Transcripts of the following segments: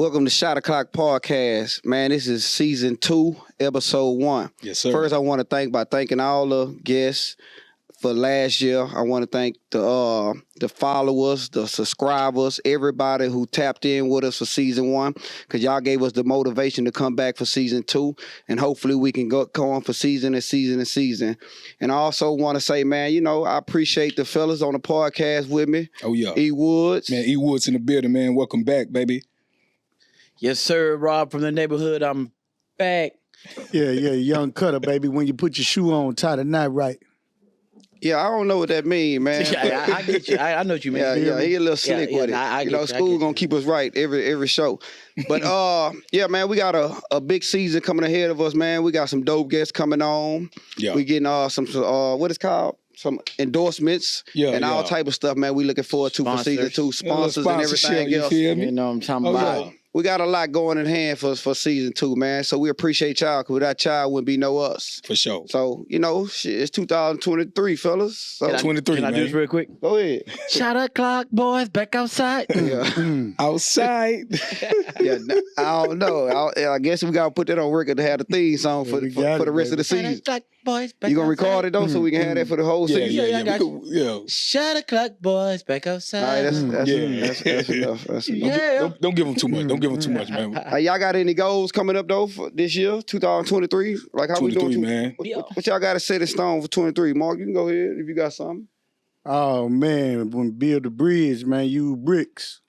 Welcome to Shot O'Clock Podcast. Man, this is season 2, episode 1. Yes, sir. First, I want to thanking all the guests for last year. I want to thank the followers, the subscribers, everybody who tapped in with us for season 1, because y'all gave us the motivation to come back for season 2, and hopefully we can go on for season and season and season. And I also want to say, man, I appreciate the fellas on the podcast with me. Oh, yeah. E. Woods. Man, E. Woods in the building, man. Welcome back, baby. Yes, sir. Rob from the neighborhood. I'm back. Yeah, young cutter, baby. When you put your shoe on, tie the knot right. Yeah, I don't know what that means, man. I get you. I know what you mean. Yeah, he a little slick with it. School gonna keep us right every show. But yeah, man, we got a big season coming ahead of us, man. We got some dope guests coming on. Yeah. We getting some what it's called? Some endorsements and all type of stuff, man. We looking forward to for season 2, sponsors and everything else. You know what I'm talking about? Yeah. We got a lot going in hand for season 2, man. So we appreciate y'all, because without y'all wouldn't be no us. For sure. So, it's 2023, fellas. So 23, Can I do this real quick? Go ahead. Shot o'clock, boys, back outside. Yeah. Outside. Yeah, I don't know. I guess we got to put that on record to have the theme song for the rest of the season. Shot o'clock, boys, back You going to outside. record it, though, so we can have that for the whole season? Yeah, I got you. Shot o'clock, boys, back outside. All right, that's enough. That's enough. Yeah. Don't give them too much. Don't give them too much, man. Y'all got any goals coming up, though, for this year, 2023? Like, how we doing? Man. What y'all got to set in stone for 23? Mark, you can go ahead if you got something. Oh, man, when we build the bridge, man, use bricks.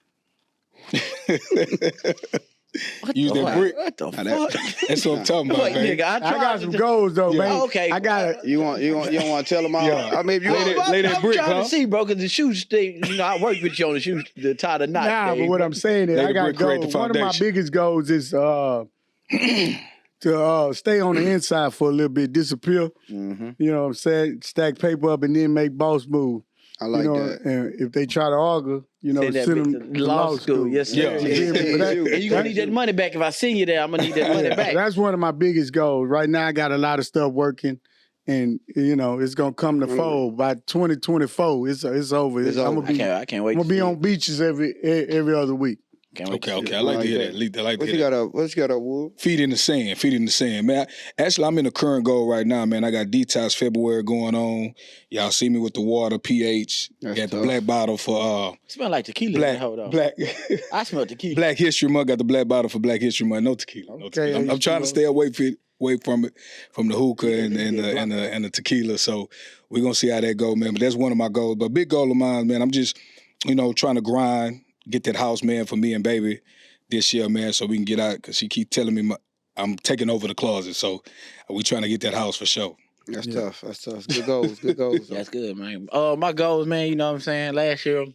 Use that brick. What the fuck? That's what I'm talking about, Wait, man. nigga, I got some goals, though, man. Okay. I got it. You don't want to tell them all? Yeah. I mean, if you Lay that brick, I'm trying huh? to see, bro, because the shoes stay, I worked with you on the shoes to tie the knot. Nah, but what I'm saying is Lay I the got brick, create the goals. One of my foundation. biggest goals is to stay on the inside for a little bit, disappear. Mm-hmm. You know what I'm saying? Stack paper up and then make boss move. I like that. And if they try to argue, send them to law school. Yes, sir. Yeah. And you're going to need that money back. If I send you there, I'm going to need that money back. That's one of my biggest goals. Right now, I got a lot of stuff working, and, it's going to come to fold. By 2024, it's over. It's over. I can't wait. I'm going to be on beaches every other week. Okay. I like to hear that. I like to hear that. What you got up, Wood? Feet in the sand, man. Actually, I'm in the current goal right now, man. I got Detox February going on. Y'all see me with the water, pH. That's got the tough. black bottle for Smell like tequila. Hold on. black I smell tequila. Black History Month. Got the black bottle for Black History Month. No tequila. No Okay, tequila. I'm trying to stay away from it, from the hookah and the tequila. So we're gonna see how that go, man. But that's one of my goals. But big goal of mine, man. I'm just, trying to grind, get that house, man, for me and baby this year, man, so we can get out, because she keep telling me I'm taking over the closet. So we trying to get that house for sure. That's tough. Good goals. That's good, man. My goals, man, you know what I'm saying? Last year,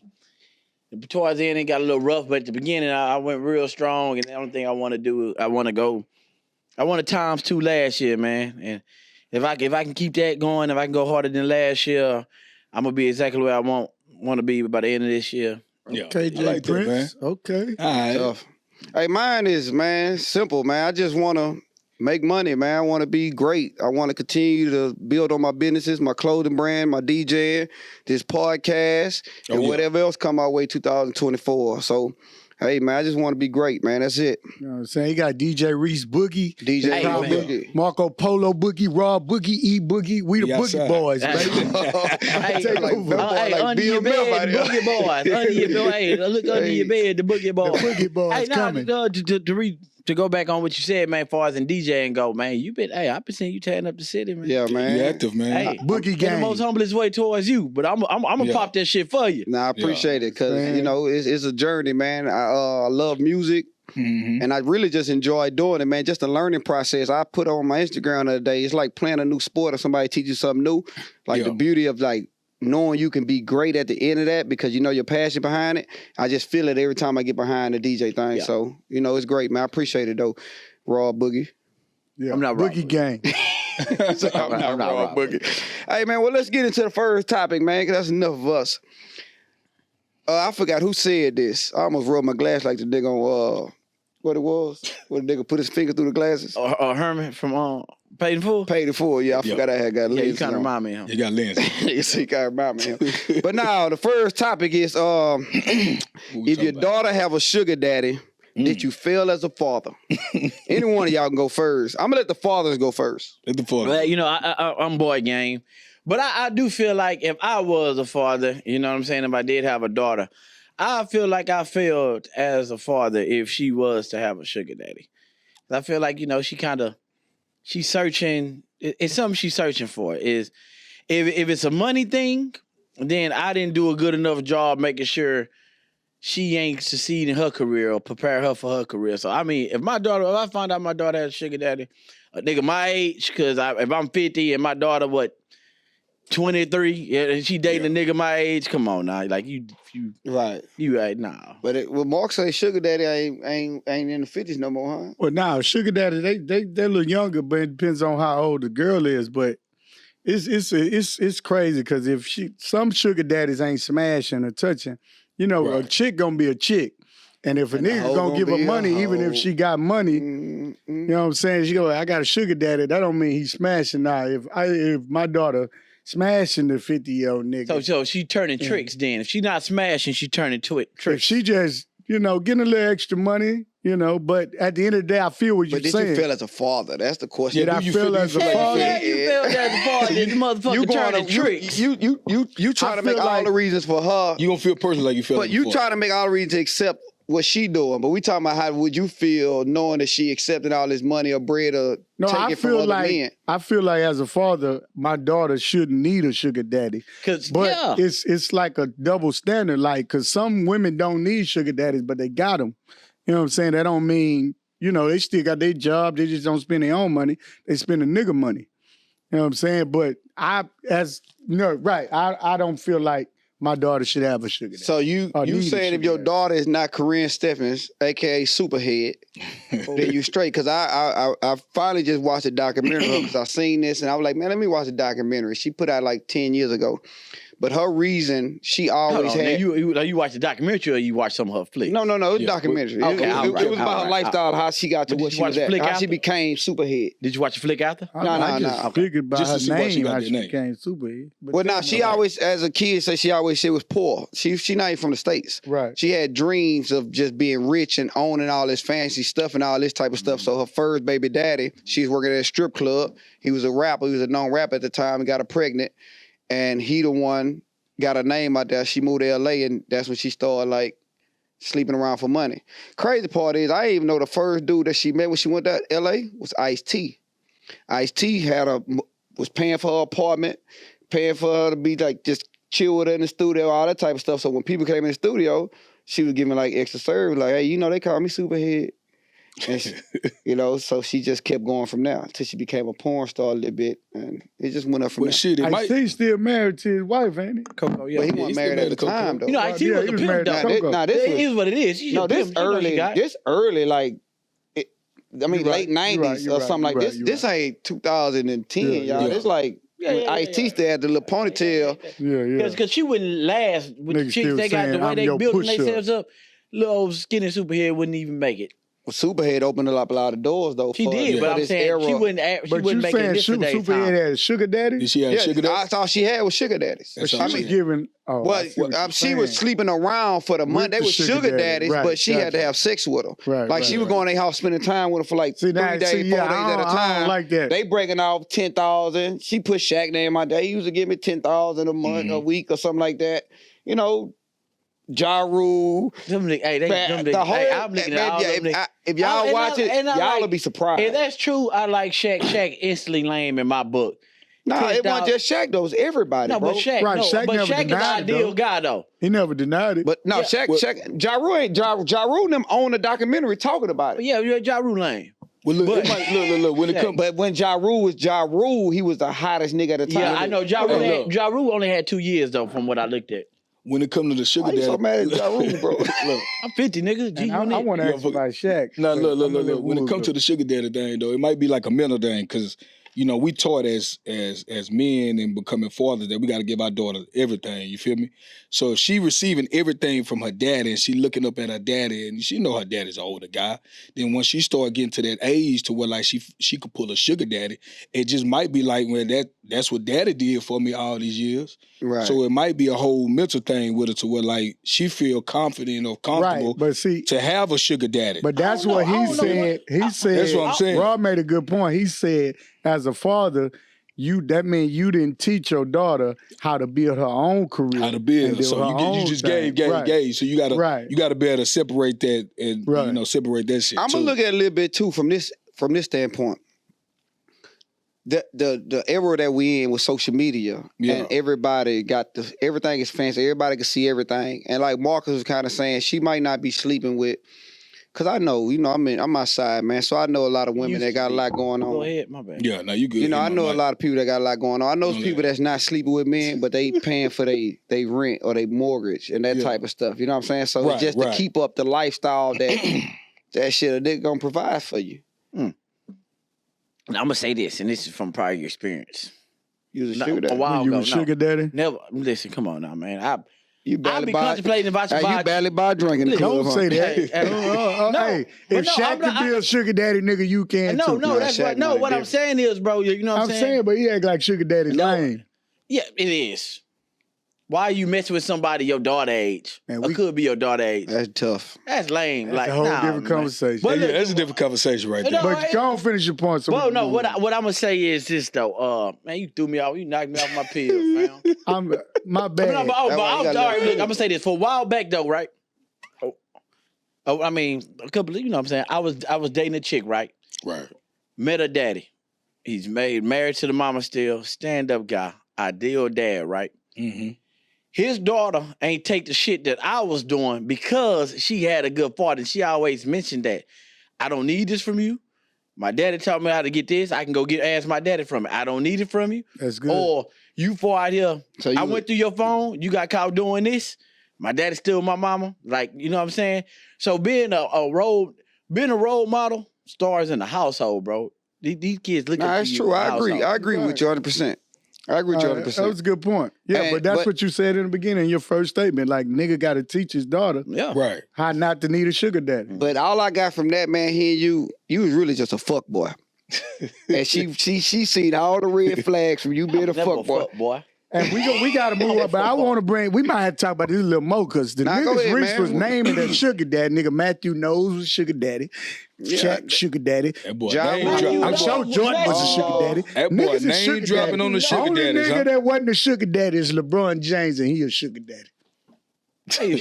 towards the end, it got a little rough, but at the beginning, I went real strong, and the only thing I want to do, I want to times 2 last year, man. And if I can keep that going, if I can go harder than last year, I'm going to be exactly where I want to be by the end of this year. Yeah. Okay, I Jay like that, man. Prince. Okay. All right. Tough. Hey, mine is, man, simple, man. I just want to make money, man. I want to be great. I want to continue to build on my businesses, my clothing brand, my DJing, this podcast, and whatever else come our way 2024. So, hey, man, I just want to be great, man. That's it. You know what I'm saying? You got DJ Reese Boogie, DJ Hey, Rob man. Boogie. Marco Polo Boogie, Rob Boogie, E Boogie. We the Yes, Boogie sir. Boys, Hey, baby. hey, Take over. under your bed, the Boogie Boys. Under your bed, hey, look under your bed, the Boogie Boys. The Boogie Boys Hey, now, coming. to go back on what you said, man, as far as in DJing go, man, I've been seeing you tearing up the city, man. Yeah, man. You active, man. Hey, Boogie in gang. the most humblest way towards you, but I'm gonna Yeah. pop that shit for you. Nah, I appreciate it, because, Man. it's a journey, man. I love music. Mm-hmm. And I really just enjoy doing it, man. Just a learning process. I put on my Instagram the other day. It's like playing a new sport or somebody teach you something new. Like the beauty of knowing you can be great at the end of that, because you know your passion behind it. I just feel it every time I get behind the DJ thing. Yeah. So, it's great, man. I appreciate it, though. Raw Boogie. Yeah. I'm not Rob Boogie Boogie. gang. I'm not Raw Rob Boogie. Hey, man, well, let's get into the first topic, man, because that's enough of us. I forgot who said this. I almost rubbed my glass like the nigga on, what it was? Where the nigga put his finger through the glasses? Herman from Paid in Full. Paid it for, yeah. I forgot I had got Yeah, you lenses kind of on. remind me of him. You got lenses. Yes, he kind of remind me of him. But now, the first topic is, if your daughter have a sugar daddy, did you feel as a father? Any one of y'all can go first. I'm gonna let the fathers go first. Let the father. Well, you know, I'm boy game. But I do feel like if I was a father, you know what I'm saying, if I did have a daughter, I feel like I failed as a father if she was to have a sugar daddy. I feel like, you know, she's searching, it's something she's searching for. Is if it's a money thing, then I didn't do a good enough job making sure she ain't succeed in her career or prepare her for her career. So, I mean, if I find out my daughter has a sugar daddy, a nigga my age, because if I'm 50 and my daughter, 23, and she dating a nigga my age, come on now. Like, you Right. nah. But Mark say sugar daddy ain't in the 50s no more, huh? Well, now sugar daddy, they're a little younger, but it depends on how old the girl is. But it's crazy because if some sugar daddies ain't smashing or touching, you know, a chick gonna be a chick. And if a nigga gonna give her money, even if she got money, you know what I'm saying? She go, I got a sugar daddy. That don't mean he's smashing now. If my daughter smashing the 50-year-old nigga. So she turning tricks then. If she not smashing, she turning tricks. If she just, you know, getting a little extra money, you know, but at the end of the day, I feel what you're saying. But did you feel as a father? That's the question. Did I feel as a father? Yeah, you feel as a father. This motherfucker turning tricks. You trying to make all the reasons for her. You gonna feel personally like you feel. But you trying to make all the reasons to accept what she doing. But we talking about how would you feel knowing that she accepting all this money or bread or taking it from other men? I feel like as a father, my daughter shouldn't need a sugar daddy. But it's like a double standard. Like, because some women don't need sugar daddies, but they got them. You know what I'm saying? That don't mean, you know, they still got their job. They just don't spend their own money. They spend the nigga money. You know what I'm saying? But I don't feel like my daughter should have a sugar daddy. So you saying if your daughter is not Corinne Stephens, aka Superhead, then you straight? Because I finally just watched a documentary because I seen this and I was like, man, let me watch the documentary. She put out like 10 years ago. But her reason, she always had... You watched the documentary or you watched some of her flicks? No, it was a documentary. Okay, it was about her lifestyle, how she got to what she was at, how she became Superhead. Did you watch the flick after? I just figured by her name how she became Superhead. Well, now, she always, as a kid, she always said was poor. She not even from the States. Right. She had dreams of just being rich and owning all this fancy stuff and all this type of stuff. So her first baby daddy, she's working at a strip club. He was a rapper. He was a known rapper at the time and got her pregnant. And he the one got her name out there. She moved to L.A. and that's when she started like sleeping around for money. Crazy part is I didn't even know the first dude that she met when she went to L.A. was Ice-T. Ice-T was paying for her apartment, paying for her to be like just chill with her in the studio, all that type of stuff. So when people came in the studio, she was giving like extra service, like, hey, you know, they call me Superhead. And she, you know, so she just kept going from there until she became a porn star a little bit, and it just went up from there. Shit, Ice-T still married to his wife, ain't he? Coco, yeah. But he wasn't married at the time, though. You know, Ice-T was a pimp, though. This is what it is. This early, like, late 90s or something like this. This ain't 2010, y'all. It's like Ice-T still had the little ponytail. Yeah. Because she wouldn't last with the chicks. They got the way they building themselves up. Little old skinny Superhead wouldn't even make it. Well, Superhead opened up a lot of doors, though. She did, but I'm saying she wouldn't make it this today's time. Superhead had a sugar daddy? Did she have sugar daddy? That's all she had was sugar daddies. She was giving... she was sleeping around for the money. They were sugar daddies, but she had to have sex with them. She was going to their house, spending time with them for like 3 days, 4 days at a time. I don't like that. They breaking off $10,000. She put Shaq name out there. He used to give me $10,000 a month, a week, or something like that. You know, Ja Rule. If y'all watch it, y'all will be surprised. If that's true, I like Shaq. Shaq instantly lame in my book. Nah, it wasn't just Shaq, though. It was everybody, no, bro. But Shaq, Shaq is the ideal guy, though. He never denied it. But no, Shaq, Ja Rule ain't. Ja Rule and them own a documentary talking about it. Yeah, Ja Rule lame. Well, look, when it comes, but when Ja Rule was Ja Rule, he was the hottest nigga at the time. Yeah, I know. Ja Rule only had 2 years, though, from what I looked at. When it comes to the sugar daddy, you so mad at Ja Rule, bro? Look, I'm 50, nigga. I want to ask about Shaq. No, look. When it comes to the sugar daddy thing, though, it might be like a mental thing, because you know, we taught as men and becoming fathers that we got to give our daughter everything. You feel me? So if she receiving everything from her daddy and she looking up at her daddy and she know her daddy's an older guy, then once she start getting to that age to where like she could pull a sugar daddy, it just might be like, well, that's what daddy did for me all these years. Right. So it might be a whole mental thing with her to where like she feel confident or comfortable Right, but see, to have a sugar daddy. but that's what he said. He said. That's what I'm saying. Rob made a good point. He said, as a father, that means you didn't teach your daughter how to build her own career. How to build. and do So her you own just thing. gave. Right. So you gotta be able to separate that and Right. you know separate that shit. I'm too. gonna look at it a little bit too from this standpoint. The era that we in with social media and everybody got everything is fancy. Everybody can see everything. And like Marcus was kind of saying, she might not be sleeping with. Cause I know, you know, I'm outside, man. So I know a lot of women that got a lot going on. Go ahead, my bad. Yeah, no, you good. You know, I know a lot of people that got a lot going on. I know Don't people that's not sleeping with men, but they paying for they rent or they mortgage and that type of stuff. You know what I'm saying? So Right, it's just to keep up the lifestyle that shit a nigga gonna provide for you. Now, I'm gonna say this, and this is from prior experience. You was a No, sugar a daddy. while You ago, was no. sugar daddy? Never. Listen, come on now, man. You I barely be buy. contemplating about your Hey, you body. barely buy drink in the club. Don't huh? say that. Hey, no, Hey, but if no, Shaq I'm not- can be a sugar daddy, nigga, you can No, too. no, that's Shaq right. No, money what I'm different. saying is, bro, you know what I'm saying, but he act like sugar daddy's No. lame. Yeah, it is. Why are you messing with somebody your daughter age? Man, Or we- could be your daughter age. That's tough. That's lame. That's like a whole nah, different man. conversation. But Yeah, look, that's a different conversation right No, there. But go on, finish your point. So well, we can no, move on. what I'm gonna say is this though. Man, you threw me off. You knocked me off my pills, man. I'm my But bad. no, but, That's why you all gotta right, let look, it I'm gonna say this. For a while back though, right? I mean, a couple of, you know what I'm saying? I was dating a chick, right? Right. Met her daddy. He's married to the mama still, stand-up guy, ideal dad, right? Mm-hmm. His daughter ain't take the shit that I was doing because she had a good father. And she always mentioned that. I don't need this from you. My daddy taught me how to get this. I can go ask my daddy from it. I don't need it from you. That's good. Or you four out here, So I went through your phone, you got caught doing this. My daddy still my mama. Like, you know what I'm saying? So being a role model starts in the household, bro. These kids look Nah, at that's you true. in the I agree. household. I agree with you 100%. I agree with you 100%. That was a good point. Yeah, And- but that's but- what you said in the beginning, your first statement. Like, nigga got to teach his daughter Yeah. Right. how not to need a sugar daddy. But all I got from that, man, hearing you was really just a fuck boy. And she seen all the red flags from you being a Never fuck boy. boy. And we got to move up. But I want to we might have to talk about this a little more because the Nah, go niggas ahead, Reese man. was naming that sugar daddy. Nigga Matthew Knowles was sugar daddy. Shaq sugar daddy. That boy John name Wayne. drop. I'm That sure boy- Jordan was a Oh. sugar daddy. That boy Niggas is name sugar dropping daddy. on the sugar Only daddies, nigga huh? that wasn't a sugar daddy is LeBron James, and he a sugar daddy.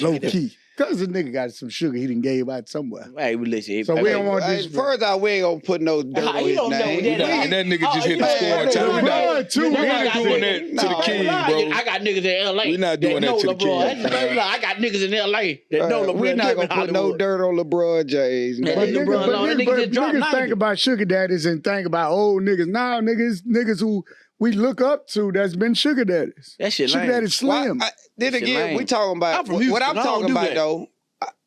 Low key. Because the nigga got some sugar he done gave out somewhere. Hey, we listen. So we don't want Hey, this. first out, we ain't gonna put no dirt How on you his don't know name. that? And that nigga just hit the you score know, time. We LeBron, not, too. we not Nigga, doing that to the No, king, nah, bro. I got niggas in LA. We not doing that know to the LeBron. king. That's straight up. I got niggas in LA that know LeBron. We're not live gonna in put no Hollywood. dirt on LeBron James. Yeah, But LeBron niggas, Long, that nigga just dropped niggas 90. think about sugar daddies and think about old niggas. Nah, niggas who we look up to that's been sugar daddies. That shit Sugar lame. daddy Slim. Then Shit again, lame. we talking about I'm from what Houston. I'm I don't talking do about that. though.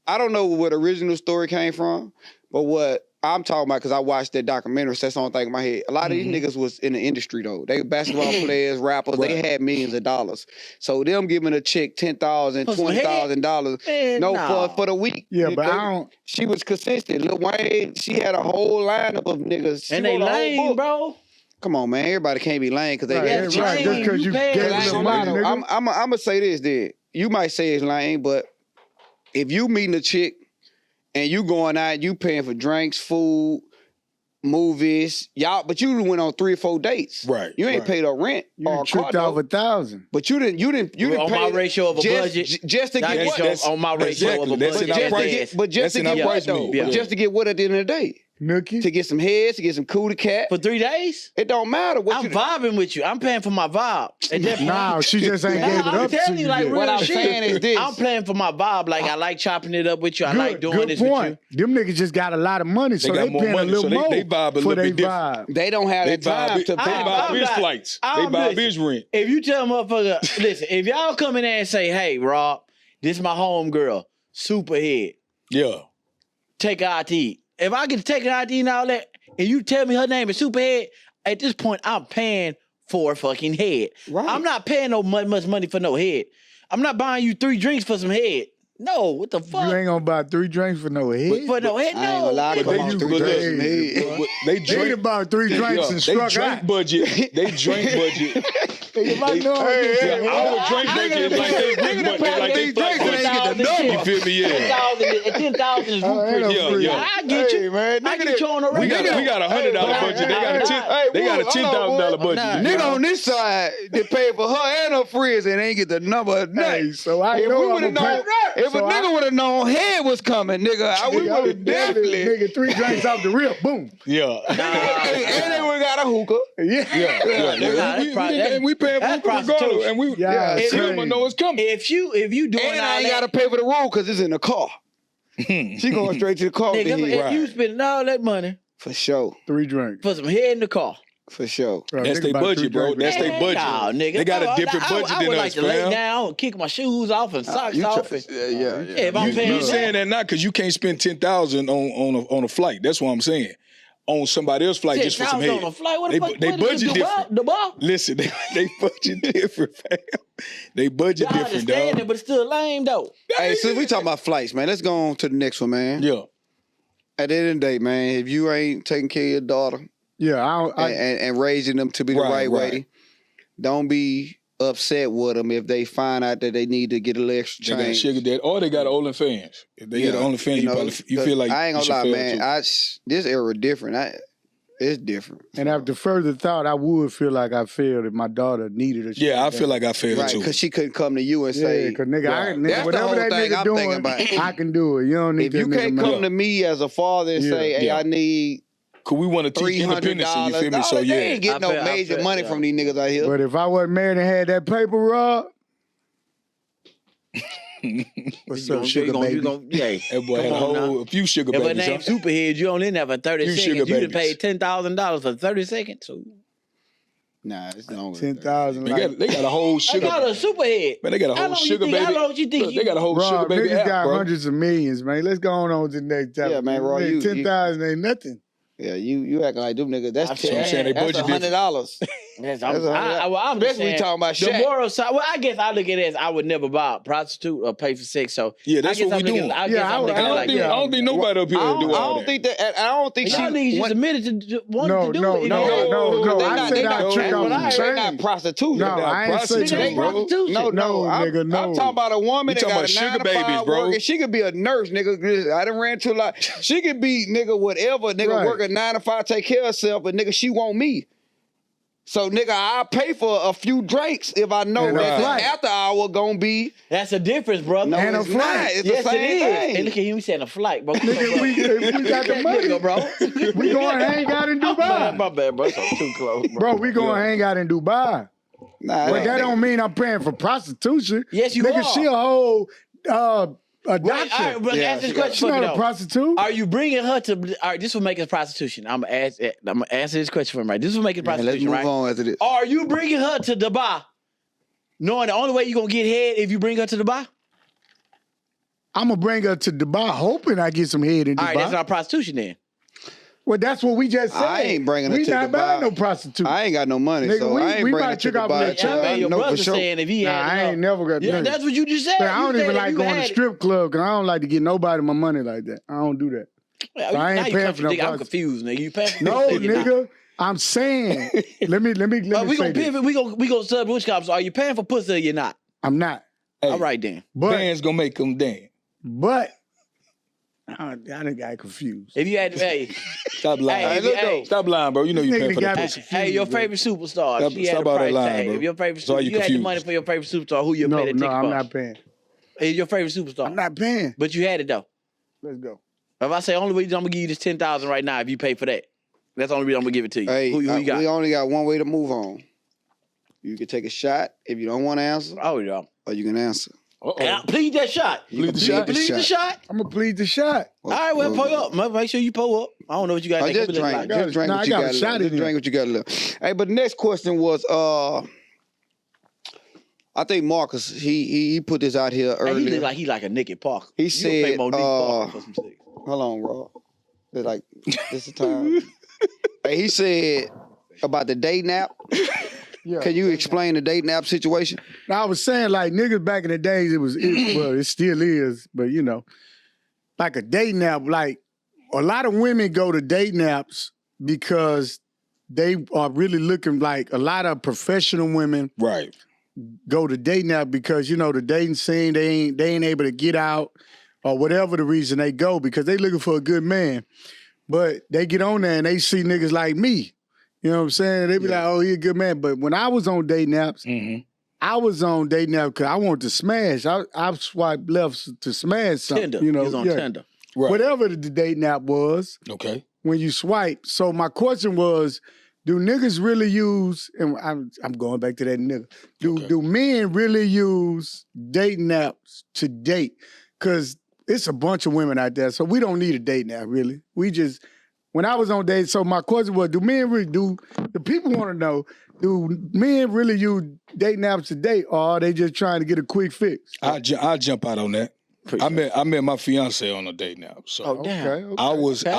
I don't know where the original story came from, but what I'm talking about because I watched that documentary. So that's the only thing in my head. A lot of these niggas was in the industry though. They basketball players, rappers. They had millions of dollars. So them giving a chick $10,000, For some head? $20,000. Man, No, nah. for the week. Yeah, but I don't. She was consistent. Lil Wayne, she had a whole lineup of niggas. She And they wrote a whole lame, book. bro. Come on, man. Everybody can't be lame because they Right, got that's chicks. right. Just because you pay gave us I ain't them gonna lie, money, though. nigga. I'm gonna say this, then. You might say it's lame, but if you meeting a chick and you going out, you paying for drinks, food, movies, y'all, but you went on 3 or 4 dates. Right, You ain't right. paid a rent You or a tricked car off note, 1,000. but you didn't On my pay ratio of a just, budget. just to That get is what? That's- on my ratio of a exactly. That's budget. in our just to price. get, but just That's to in get our what price though? meet. Yeah. But just to get what at the end of the day? Nookie? To get some heads, to get some cootie cat. For 3 days? It don't matter what I'm you. vibing with you. I'm paying for my vibe. At that point- Nah, she just ain't gave it I'm up to telling you you, like, yet. real What I'm shit. saying is this. I'm playing for my vibe. Like, I like chopping it up with you. I like doing good this point. with you. Them niggas just got a lot of money, so got they more paying money, a little so they more vibe a for little they bit different. vibe. They don't have They that time buy to pay. his not- flights. They I'm buy listening. his rent. If you tell motherfucker, listen, if y'all come in there and say, hey, Rob, this my home girl, Superhead, Yeah. take her out to eat. If I get to take her out to eat and all that, and you tell me her name is Superhead, at this point, I'm paying for fucking head. Right. I'm not paying no much money for no head. I'm not buying you 3 drinks for some head. No, what the fuck? You ain't gonna buy 3 drinks for no head. For no head, I ain't gonna lie, no. come on, you 3 drinks crazy, from head. boy. They They drink. about 3 drinks and They struck drink out. budget. They drink budget. If I know Our drink budget is like they drink budget, like they fight budget. You feel me? Yeah. 10,000 is Oh, ain't no Yeah, free. yeah. I get you. Hey, man, I nigga get you on the We radio. got a $100 budget. They got a $10,000 budget. Nigga on this side, they pay for her and her friends and ain't get the number of Hey, nothing. so I If we know would have I'm known, if So a nigga would have known head was coming, nigga, we would have definitely. Nigga, 3 drinks off the rip, boom. Yeah. And then we got a hookah. Yeah. And we paying for That's it regardless. prostitution. And we Yeah, and it's we don't crazy. know it's coming. If you doing And all I ain't that, got to pay for the room because it's in the car. She going straight to the car with the nigga, heat. if you spending all that money For sure. 3 drinks. for some head in the car. For sure. Bro, That's nigga their about 3 budget, bro. drinks. That's their budget. No, nigga. They got a No, different budget I than would us, like to lay fam. down, kick my shoes off and socks off. And, Yeah. if I'm paying You that, saying that not because you can't spend 10,000 on a flight. That's what I'm saying. On somebody else's flight just for some 10,000 head. on a flight. What They the fuck? they what is budget it, different. The bar? Listen, they budget different, fam. They budget I different, understand dog. it, but it's still lame though. Hey, since we talking about flights, man, let's go on to the next one, man. Yeah. At the end of the day, man, if you ain't taking care of your daughter Yeah, and raising them to be the right way, don't be upset with them if they find out that they need to get a little extra They got a change. sugar dad, or they got an OnlyFans. If they get an OnlyFans, you feel like I ain't you gonna should lie, fail man. too. This era different. It's different. and after further thought, I would feel like I failed if my daughter needed a Yeah, I feel like I failed Right, too. because she couldn't come to you and Yeah, say, because nigga, Right. nigga That's the whatever whole that thing nigga I'm doing, thinking about. I can do it. You don't need if that you nigga can't money. come to me as a father and Yeah. say, hey, Yeah. I need Cause we want to teach $300. independence, you feel me? So They yeah. ain't getting no I major feel- money yeah. from these niggas out here. But if I wasn't married and had that paper, Rob, what's up, sugar baby? That boy Come had on a few sugar If a babies. name Huh? Superhead, you only never 30 You seconds. sugar You done babies. paid $10,000 for 30 seconds. So Nah, it's longer. 10,000. They got a whole I sugar. got a Superhead. Man, they got a How whole long you sugar think- baby. how long you think Look, you- they got a whole sugar Rob, baby niggas app, got bro. hundreds of millions, man. Let's go on to the next topic. Yeah, man, Rob, you- 10,000 ain't nothing. Yeah, you acting like them niggas. That's I'm saying they that's budget $100. Yes, That's I'm Especially just we saying, talking about the Shaq. moral side. Well, I guess I look at it as I would never buy a prostitute or pay for sex. So Yeah, that's I guess what we I'm looking- doing. I Yeah, guess I I'm would- looking I at it don't like think that. I don't think nobody up here I do don't, all I don't that. think that. I don't think Y'all niggas just when- admitted to wanting No, to do no, it. no, they I not- said they I not- took they off not- the they not chain. prostitution. No, They not I ain't prostitute, saying Nigga, bro. prostitution. No, I'm, nigga, no. I'm talking about a woman We that talking got about a sugar 9 to 5 babies, bro. work, and she could be a nurse, nigga. I done ran to a lot. She could be nigga whatever, nigga Right. work a 9 to 5, take care of herself, but nigga she want me. So nigga, I'll pay for a few drinks if I know And a that flight. the after hour gonna be. That's a difference, brother. No, And a it's flight. not. It's Yes, the it same is. thing. And look at him, he said a flight, bro. Nigga, we got the money. Nigga, bro. We going to hang out in Dubai. My bad, bro. So too close, bro. Bro, we going to hang out in Dubai. Nah, But that don't mean I'm paying for prostitution. Yes, you Nigga, are. she a whole a Wait, doctor. all right, bro, Yeah, ask this she question She's for me, not a though. prostitute. Are you bringing her to? All right, this will make it prostitution. I'm gonna answer this question for him, right? This will make it Man, let's prostitution, move right? on after this. Are you bringing her to Dubai, knowing the only way you gonna get head if you bring her to Dubai? I'm going to bring her to Dubai hoping I get some head in All right, that's Dubai. not prostitution then. Well, that's what we just said. I ain't bringing her we to not Dubai. buying no prostitute. I ain't got no money, Nigga, so we- I ain't we bringing might her to check out Dubai. that Yeah, man, your No, for brother sure. saying if he Nah, had, I ain't never got Yeah, nigga. that's what you just said. Man, I You don't said even if like you going to had it- strip club because I don't like to get nobody my money like that. I don't do that. Well, I ain't now you paying for no contradict- I'm prostitute. confused, nigga. You paying for No, pussy, you're not. nigga. I'm saying. Let me We say gonna this. pivot. We gonna sub which cops. Are you paying for pussy or you're not? I'm not. Hey, All right then. But Bands gonna make them dance. I done got confused. If you had, hey, Stop lying. Hey, look hey, though. Stop lying, bro. You know you Nigga paying for the got me pussy. hey, your favorite superstar. Stop- She had stop a all that price lying, tag. bro. If your favorite So are superstar, you you had the confused? money for your favorite superstar. Who you No, pay the ticket I'm for? not paying. It's your favorite superstar. I'm not paying. But you had it though. Let's go. If I say only reason I'm gonna give you this 10,000 right now, if you pay for that, that's the only reason I'm gonna give it to you. Hey, who you got? we only got one way to move on. You can take a shot if you don't want to answer, Oh yeah. or you can answer. Yeah, plead that shot. Plead the shot. Plead the shot. I'm going to plead the shot. All right, well, pull up. Make sure you pull up. I don't know what you got. I just drink. Like. Just drink Nah, what I you got a got. shot in Just here. drink what you got left. Hey, but the next question was, I think Marcus he put this out here Hey, he earlier. look like like a Nicky Parker. He You gonna pay said, Monique Parker for some sex. Hold on, Rob. It's like this is time. Hey, he said about the date nap. Yeah. Can you explain the date nap situation? I was saying, like, niggas back in the days, well, it still is, but you know, like a date nap, like a lot of women go to date naps because they are really looking like a lot of professional women Right. go to date nap because, you know, the dating scene, they ain't able to get out or whatever the reason they go because they looking for a good man. But they get on there and they see niggas like me. You know what I'm saying? They be like, oh, he a good man. But when I was on date naps, I was on date nap because I wanted to smash. I swiped left to smash something. Tinder. You know, He was on Tinder. Right. whatever the date nap was Okay. when you swipe. So my question was, do niggas really use? And I'm going back to that nigga. Do men really use date naps to date? Because it's a bunch of women out there, so we don't need a date nap really. We just when I was on dates. So my question was, do men really do? The people want to know. Do men really use date naps to date, or are they just trying to get a quick fix? I'll jump out on that. I met my fiance on a date now. So Oh, damn. Okay.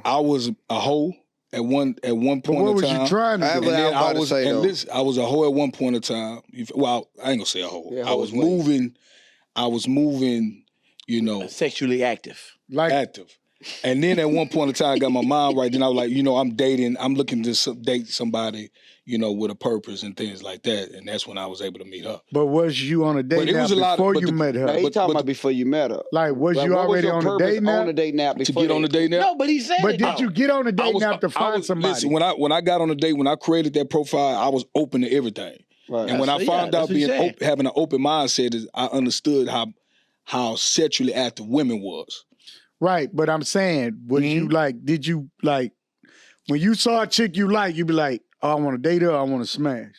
I was a hoe at one But point what in was time. you trying to I do? was about to say, though. I was a hoe at one point in time. Well, I ain't gonna say a hoe. Yeah, I was hoes ways. moving, you know, Sexually active. Like, active. And then at one point in time, I got my mind right. Then I was like, you know, I'm looking to date somebody, you know, with a purpose and things like that. And that's when I was able to meet her. but was you on a date But it nap was a lot of- before but you the- met her? Now, he But- talking but- about before you met her. Like, was Like, you what was already your on a purpose date nap? on a date nap To before get on the date now? No, but he said But it. did you get on a date nap to find somebody? Listen, when I got on a date, when I created that profile, I was open to everything. Right. And when I That's- found yeah, out that's what he's being saying. having an open mindset, is I understood how sexually active women was. Right, but I'm saying, was you like, did you like, when you saw a chick you like, you be like, oh, I want to date her, I want to smash.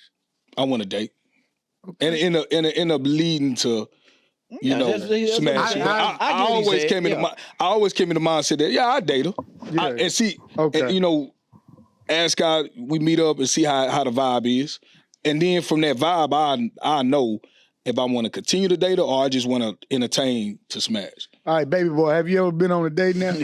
I want to date, and it end up leading to, you Yeah, know, that's smashing. I- But I I get what he always said, came into yeah. I always came into mindset that I date her. Yeah. And see, Okay. and, you know, ask God, we meet up and see how the vibe is, and then from that vibe, I know if I want to continue to date her or I just want to entertain to smash. All right, baby boy, have you ever been on a date nap?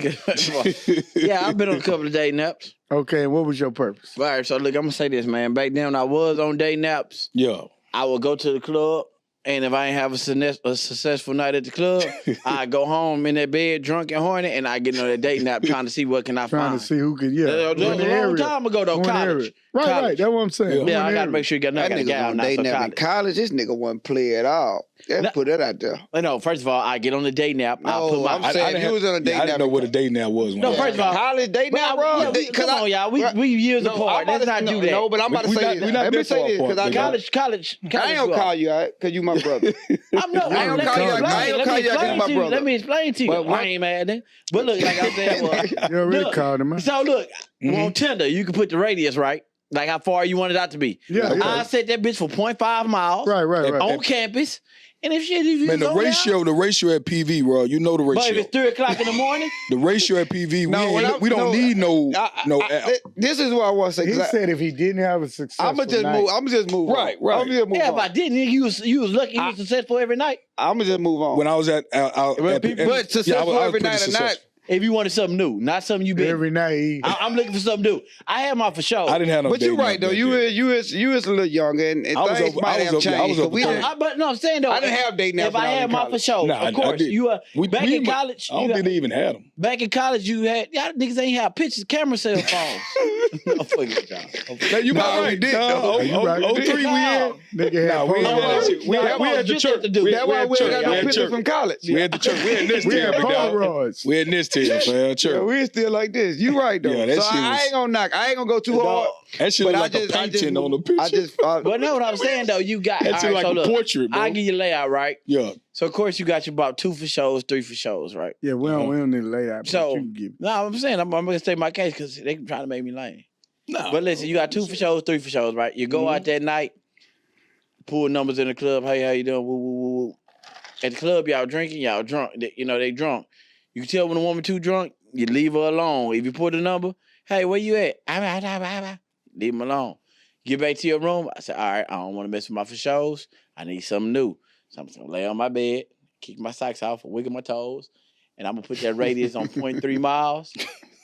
Yeah, I've been on a couple of date naps. Okay, and what was your purpose? All right, so look, I'm gonna say this, man. Back then, when I was on date naps, Yeah. I would go to the club, and if I ain't have a successful night at the club, I go home in that bed, drunk and horny, and I get on that date nap, trying to see what can I Trying find. to see who could, yeah. That was who in the a long area. time ago, though. Who in the area. College. Right, College. right. That's what I'm saying. Who Yeah, in I the gotta area? make sure you got That a nigga gal on now date for nap in college. college. This nigga wasn't play at all. Let's No. put that out there. No, first of all, I get on the date nap. I No, put my. I'm saying you was on a date I nap. didn't know what a date now was. When No, I was first of all, college date But nap, I- bro. yeah, come on, y'all. We years No, apart. I'm Let's about not to- do that. No, but I'm about to We say not- this. we not Let me that say far this apart, because I nigga. College. I ain't gonna call you out because you my brother. I'm no. I ain't gonna call you out. I ain't gonna call you out 'cause you my brother. Let me explain to you. But what- I ain't mad then. But look, like I said, You already look, called him, man. so look, on Tinder, you can put the radius right, like how far you want it out to be. Yeah, yeah. I set that bitch for 0.5 miles Right, right, right. on campus, and if shit, if you Man, the on there- ratio at PV, bro, you know the But if ratio. it's 3:00 in the morning, The ratio at PV, No, we don't need no app. This is what I want to say. He 'Cause said if he didn't have a successful I'm gonna just night, move. I'm just move. Right, on. right. I'm just move yeah, on. if I didn't, you was lucky, you was successful every night. I'm gonna just move on. When I was at But successful every pretty night or successful. not. If you wanted something new, not something you been. every night he, I'm looking for something new. I had my for sure. I didn't have no. But you're date right night though. back You then. is a little younger, and I was things over- might I was have over- yeah, I was changed. over 'Cause we 30. didn't- But no, I'm saying though, I didn't have date naps If when I I was had in my college. for sure, Nah, I of course, did. you back in even- college. I don't think they even had them. Back in college, you had y'all niggas ain't have pictures, camera cell phones. No, fuck it, y'all. You Nah, we did, though. You right. 03 we had. nigga had Nah, we ain't had that Polaroids. shit. We No, had I the just church. had to do. That's why we church. got We no had pictures church. from college. We had the church. We had this We tier, had big dog. Polaroids. We had this tier, man. Yeah, Church. we still like this. You right though. Yeah, that so shit I was- ain't gonna knock. I ain't gonna go too hard. That shit But look I like a just, painting on the picture. I just, But no, what I'm saying though, you got That all shit right, like so a look, portrait, bro. I give you a layout, right? Yeah. So of course you got your about 2 for shows, 3 for shows, right? Yeah, we don't need to lay out. So- So you can give No, I'm saying I'm gonna state my case because they trying to make me lame. No. But listen, you got 2 for shows, 3 for shows, right? You go out that night, pull numbers in the club. Hey, how you doing? Woo, woo, woo, woo. At the club, y'all drinking, y'all drunk. They drunk. You can tell when a woman too drunk, you leave her alone. If you put a number, hey, where you at? Leave them alone. Get back to your room. I said, all right, I don't want to mess with my for shows. I need something new. So I'm just gonna lay on my bed, kick my socks off, wiggle my toes, and I'm gonna put that radius on 0.3 miles.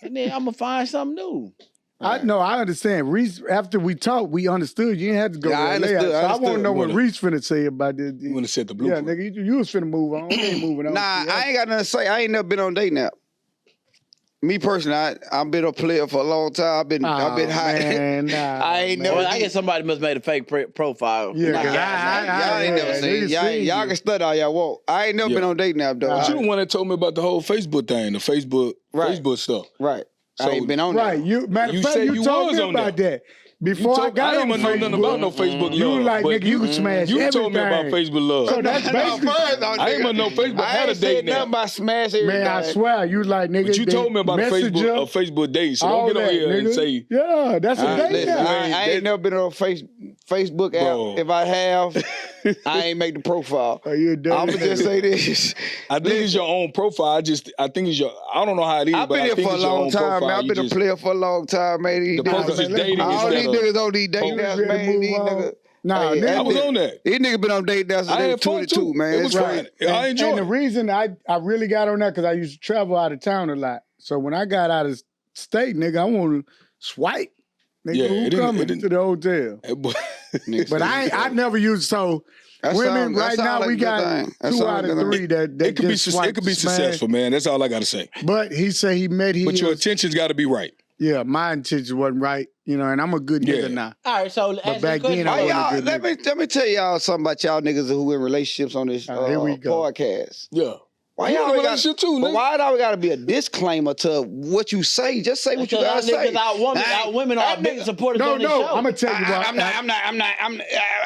And then I'm gonna find something new. I know, I understand. Reese, after we talked, we understood. You didn't have to go Yeah, I to LA. understood, So I want to understood. know what Reese finna say about this. You want to set the Yeah, blueprint. nigga, you was finna move on. You ain't moving on. Nah, I ain't got nothing to say. I ain't never been on date nap. Me personally, I've been a player for a long time. I've been high. Man, nah, I ain't man. never. Well, I guess somebody must have made a fake profile. Yeah, Nah, cause Y'all ain't never seen. niggas Y'all can study all y'all want. I ain't never Yeah. been on date nap though. But you the one that told me about the whole Facebook thing, the Right. Facebook stuff. Right. I So- ain't been on Right, that. you matter You of fact, say you you told was me on about there. that. Before I got I on ain't know nothing about no Facebook, Facebook you love. was like, but nigga, you can smash You everything. told me about Facebook love. So that's basically, I ain't know Facebook I had a ain't date said nothing now. about smash everything. man, I swear, you was like, nigga, But you they told me about a Messenger, Facebook date, so all don't get on that, here and nigga. say, Yeah, that's a date Listen, now. I ain't never been on Facebook app. Bro. If I have, I ain't make the profile. Oh, you a date I'ma just say this. I think it's your own profile. I think it's your, I don't know how it is, I've but been I here think for a it's your long own time, profile. man. I've You been a just- player for a long time, man. These The niggas- purpose is dating all instead these of- niggas on these dating You apps, ready to man. move These on? niggas. Nah, Hey, nigga, I was on that. These niggas been on dating apps since I they was had fun 22, too. man. It was It's fun. crazy. I enjoyed and the it. reason I really got on that because I used to travel out of town a lot. So when I got out of state, nigga, I want to swipe. Nigga, Yeah, who it didn't- coming it didn't- to the hotel? But I never used so. That Women, sound- that right sound now like we a good got thing. That 2 sound out like of a good 3 that It could be just swipe, it could be smash. successful, man. That's all I gotta say. But he said he met his. But your intentions got to be right. Yeah, my intentions wasn't right, and I'm a good Yeah. nigga now. All right, so But back then, I Why wasn't a y'all, good let me tell y'all something about y'all niggas who in relationships on this Here we go. podcast. Yeah. Why You y'all in a got relationship too, But nigga. why it always got to be a disclaimer to what you say? Just say what you gotta say. Because our women are That big nigga- supporters No, on this no, show. I'm gonna tell you why.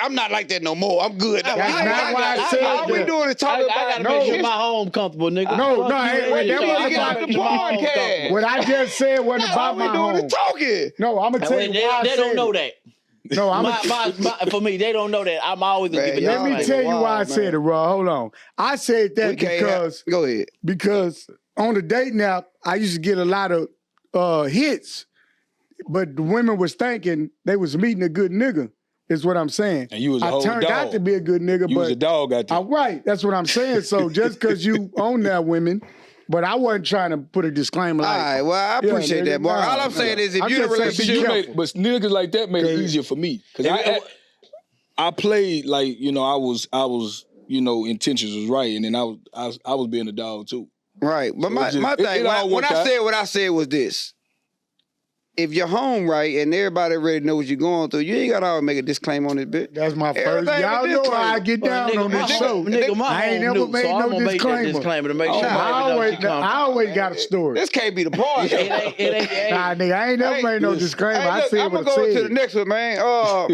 I'm not like that no more. I'm good. That's not why I said all we that. doing is talking I about gotta make sure his- my home comfortable, nigga. No, Fuck no, you, hey, everything. wait, that I wasn't gotta about make the sure my home podcast. comfortable. What I just said wasn't All about we my doing home. is talking. No, I'm gonna tell you They why I don't said know it. that. No, I'm For me, they don't know that. I'm always gonna Man, give it y'all Let me niggas tell you why I wild, said man. it, Raw. Hold on. I said We that can't go ahead. because on the dating app, I used to get a lot of hits, but the women was thinking they was meeting a good nigga, is what I'm saying. And you was a I whole turned out dog. to be a good nigga, You but was a dog out there. right, that's what I'm saying. So just because you own that women, but I wasn't trying to put a disclaimer All like, right, well, I Yeah, appreciate nigga, that, boy. nah, All I'm saying is if I'm you're in a just saying, relationship, But niggas like that made it easier for me because I played like I was intentions was right, and then I was being a dog too. right. But So my it just- thing, it all when worked I out. said what I said was this. If you're home right and everybody already knows what you're going through, you ain't got to always make a disclaimer on this bitch. that's my first. Everything Y'all with know disclaimer. how I get down on this show. Nigga, my I ain't home never knew, made so I'm no gonna make that disclaimer. disclaimer to make Oh, sure I always got a story. This can't be the part. It ain't. Nah, nigga, I ain't never made no disclaimer. Hey, I look, said I'm what gonna I go said. to the next one, man. I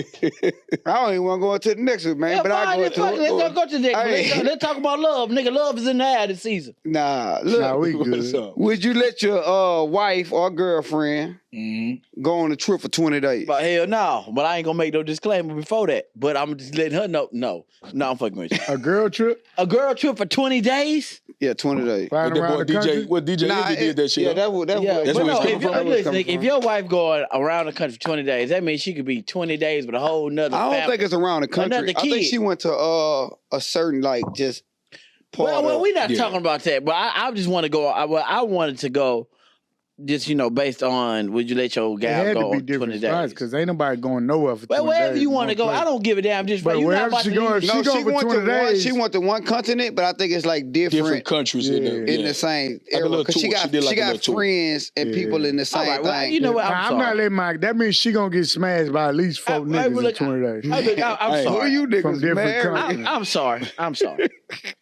don't even want to go into the next one, man. But I go into Let's go to the next one. Hey. Let's talk about love. Nigga, love is in the air this season. Nah, look. Nah, we What's good. up? Would you let your wife or girlfriend go on a trip for 20 days? But hell no. But I ain't gonna make no disclaimer before that. But I'm just letting her know. No, I'm fucking with you. A girl trip, A girl trip for 20 days? Yeah, 20 days. flying That around boy the country. DJ Envy did that shit. Yeah, huh? that's what Yeah, That's but where it's no, coming if, from. listen, if your wife going around the country for 20 days, that means she could be 20 days with a whole nother I don't family. think it's around the country. Another I think kid. she went to a certain just part Well, of. we're not Yeah. talking about that, but I just want to go. I wanted to go, just based on would you let your It gal had go to be on 20 different spots days? because ain't nobody going nowhere for 20 Well, wherever days you in want to one go, place. I don't give a damn. Just But you're not wherever about she to going, leave. if No, she go she for went 20 to one. days. She went to one continent, but I think it's like Different countries in Yeah. there. in yeah. the same a area little because she tour. got She did like a little tour. friends and people in the same All right, well, thing. you know what? Nah, I'm not letting my. That means she gonna get smashed by at least 4 niggas in 20 days. I'm Hey, Who sorry. you From niggas different married? countries. I'm sorry. I'm sorry.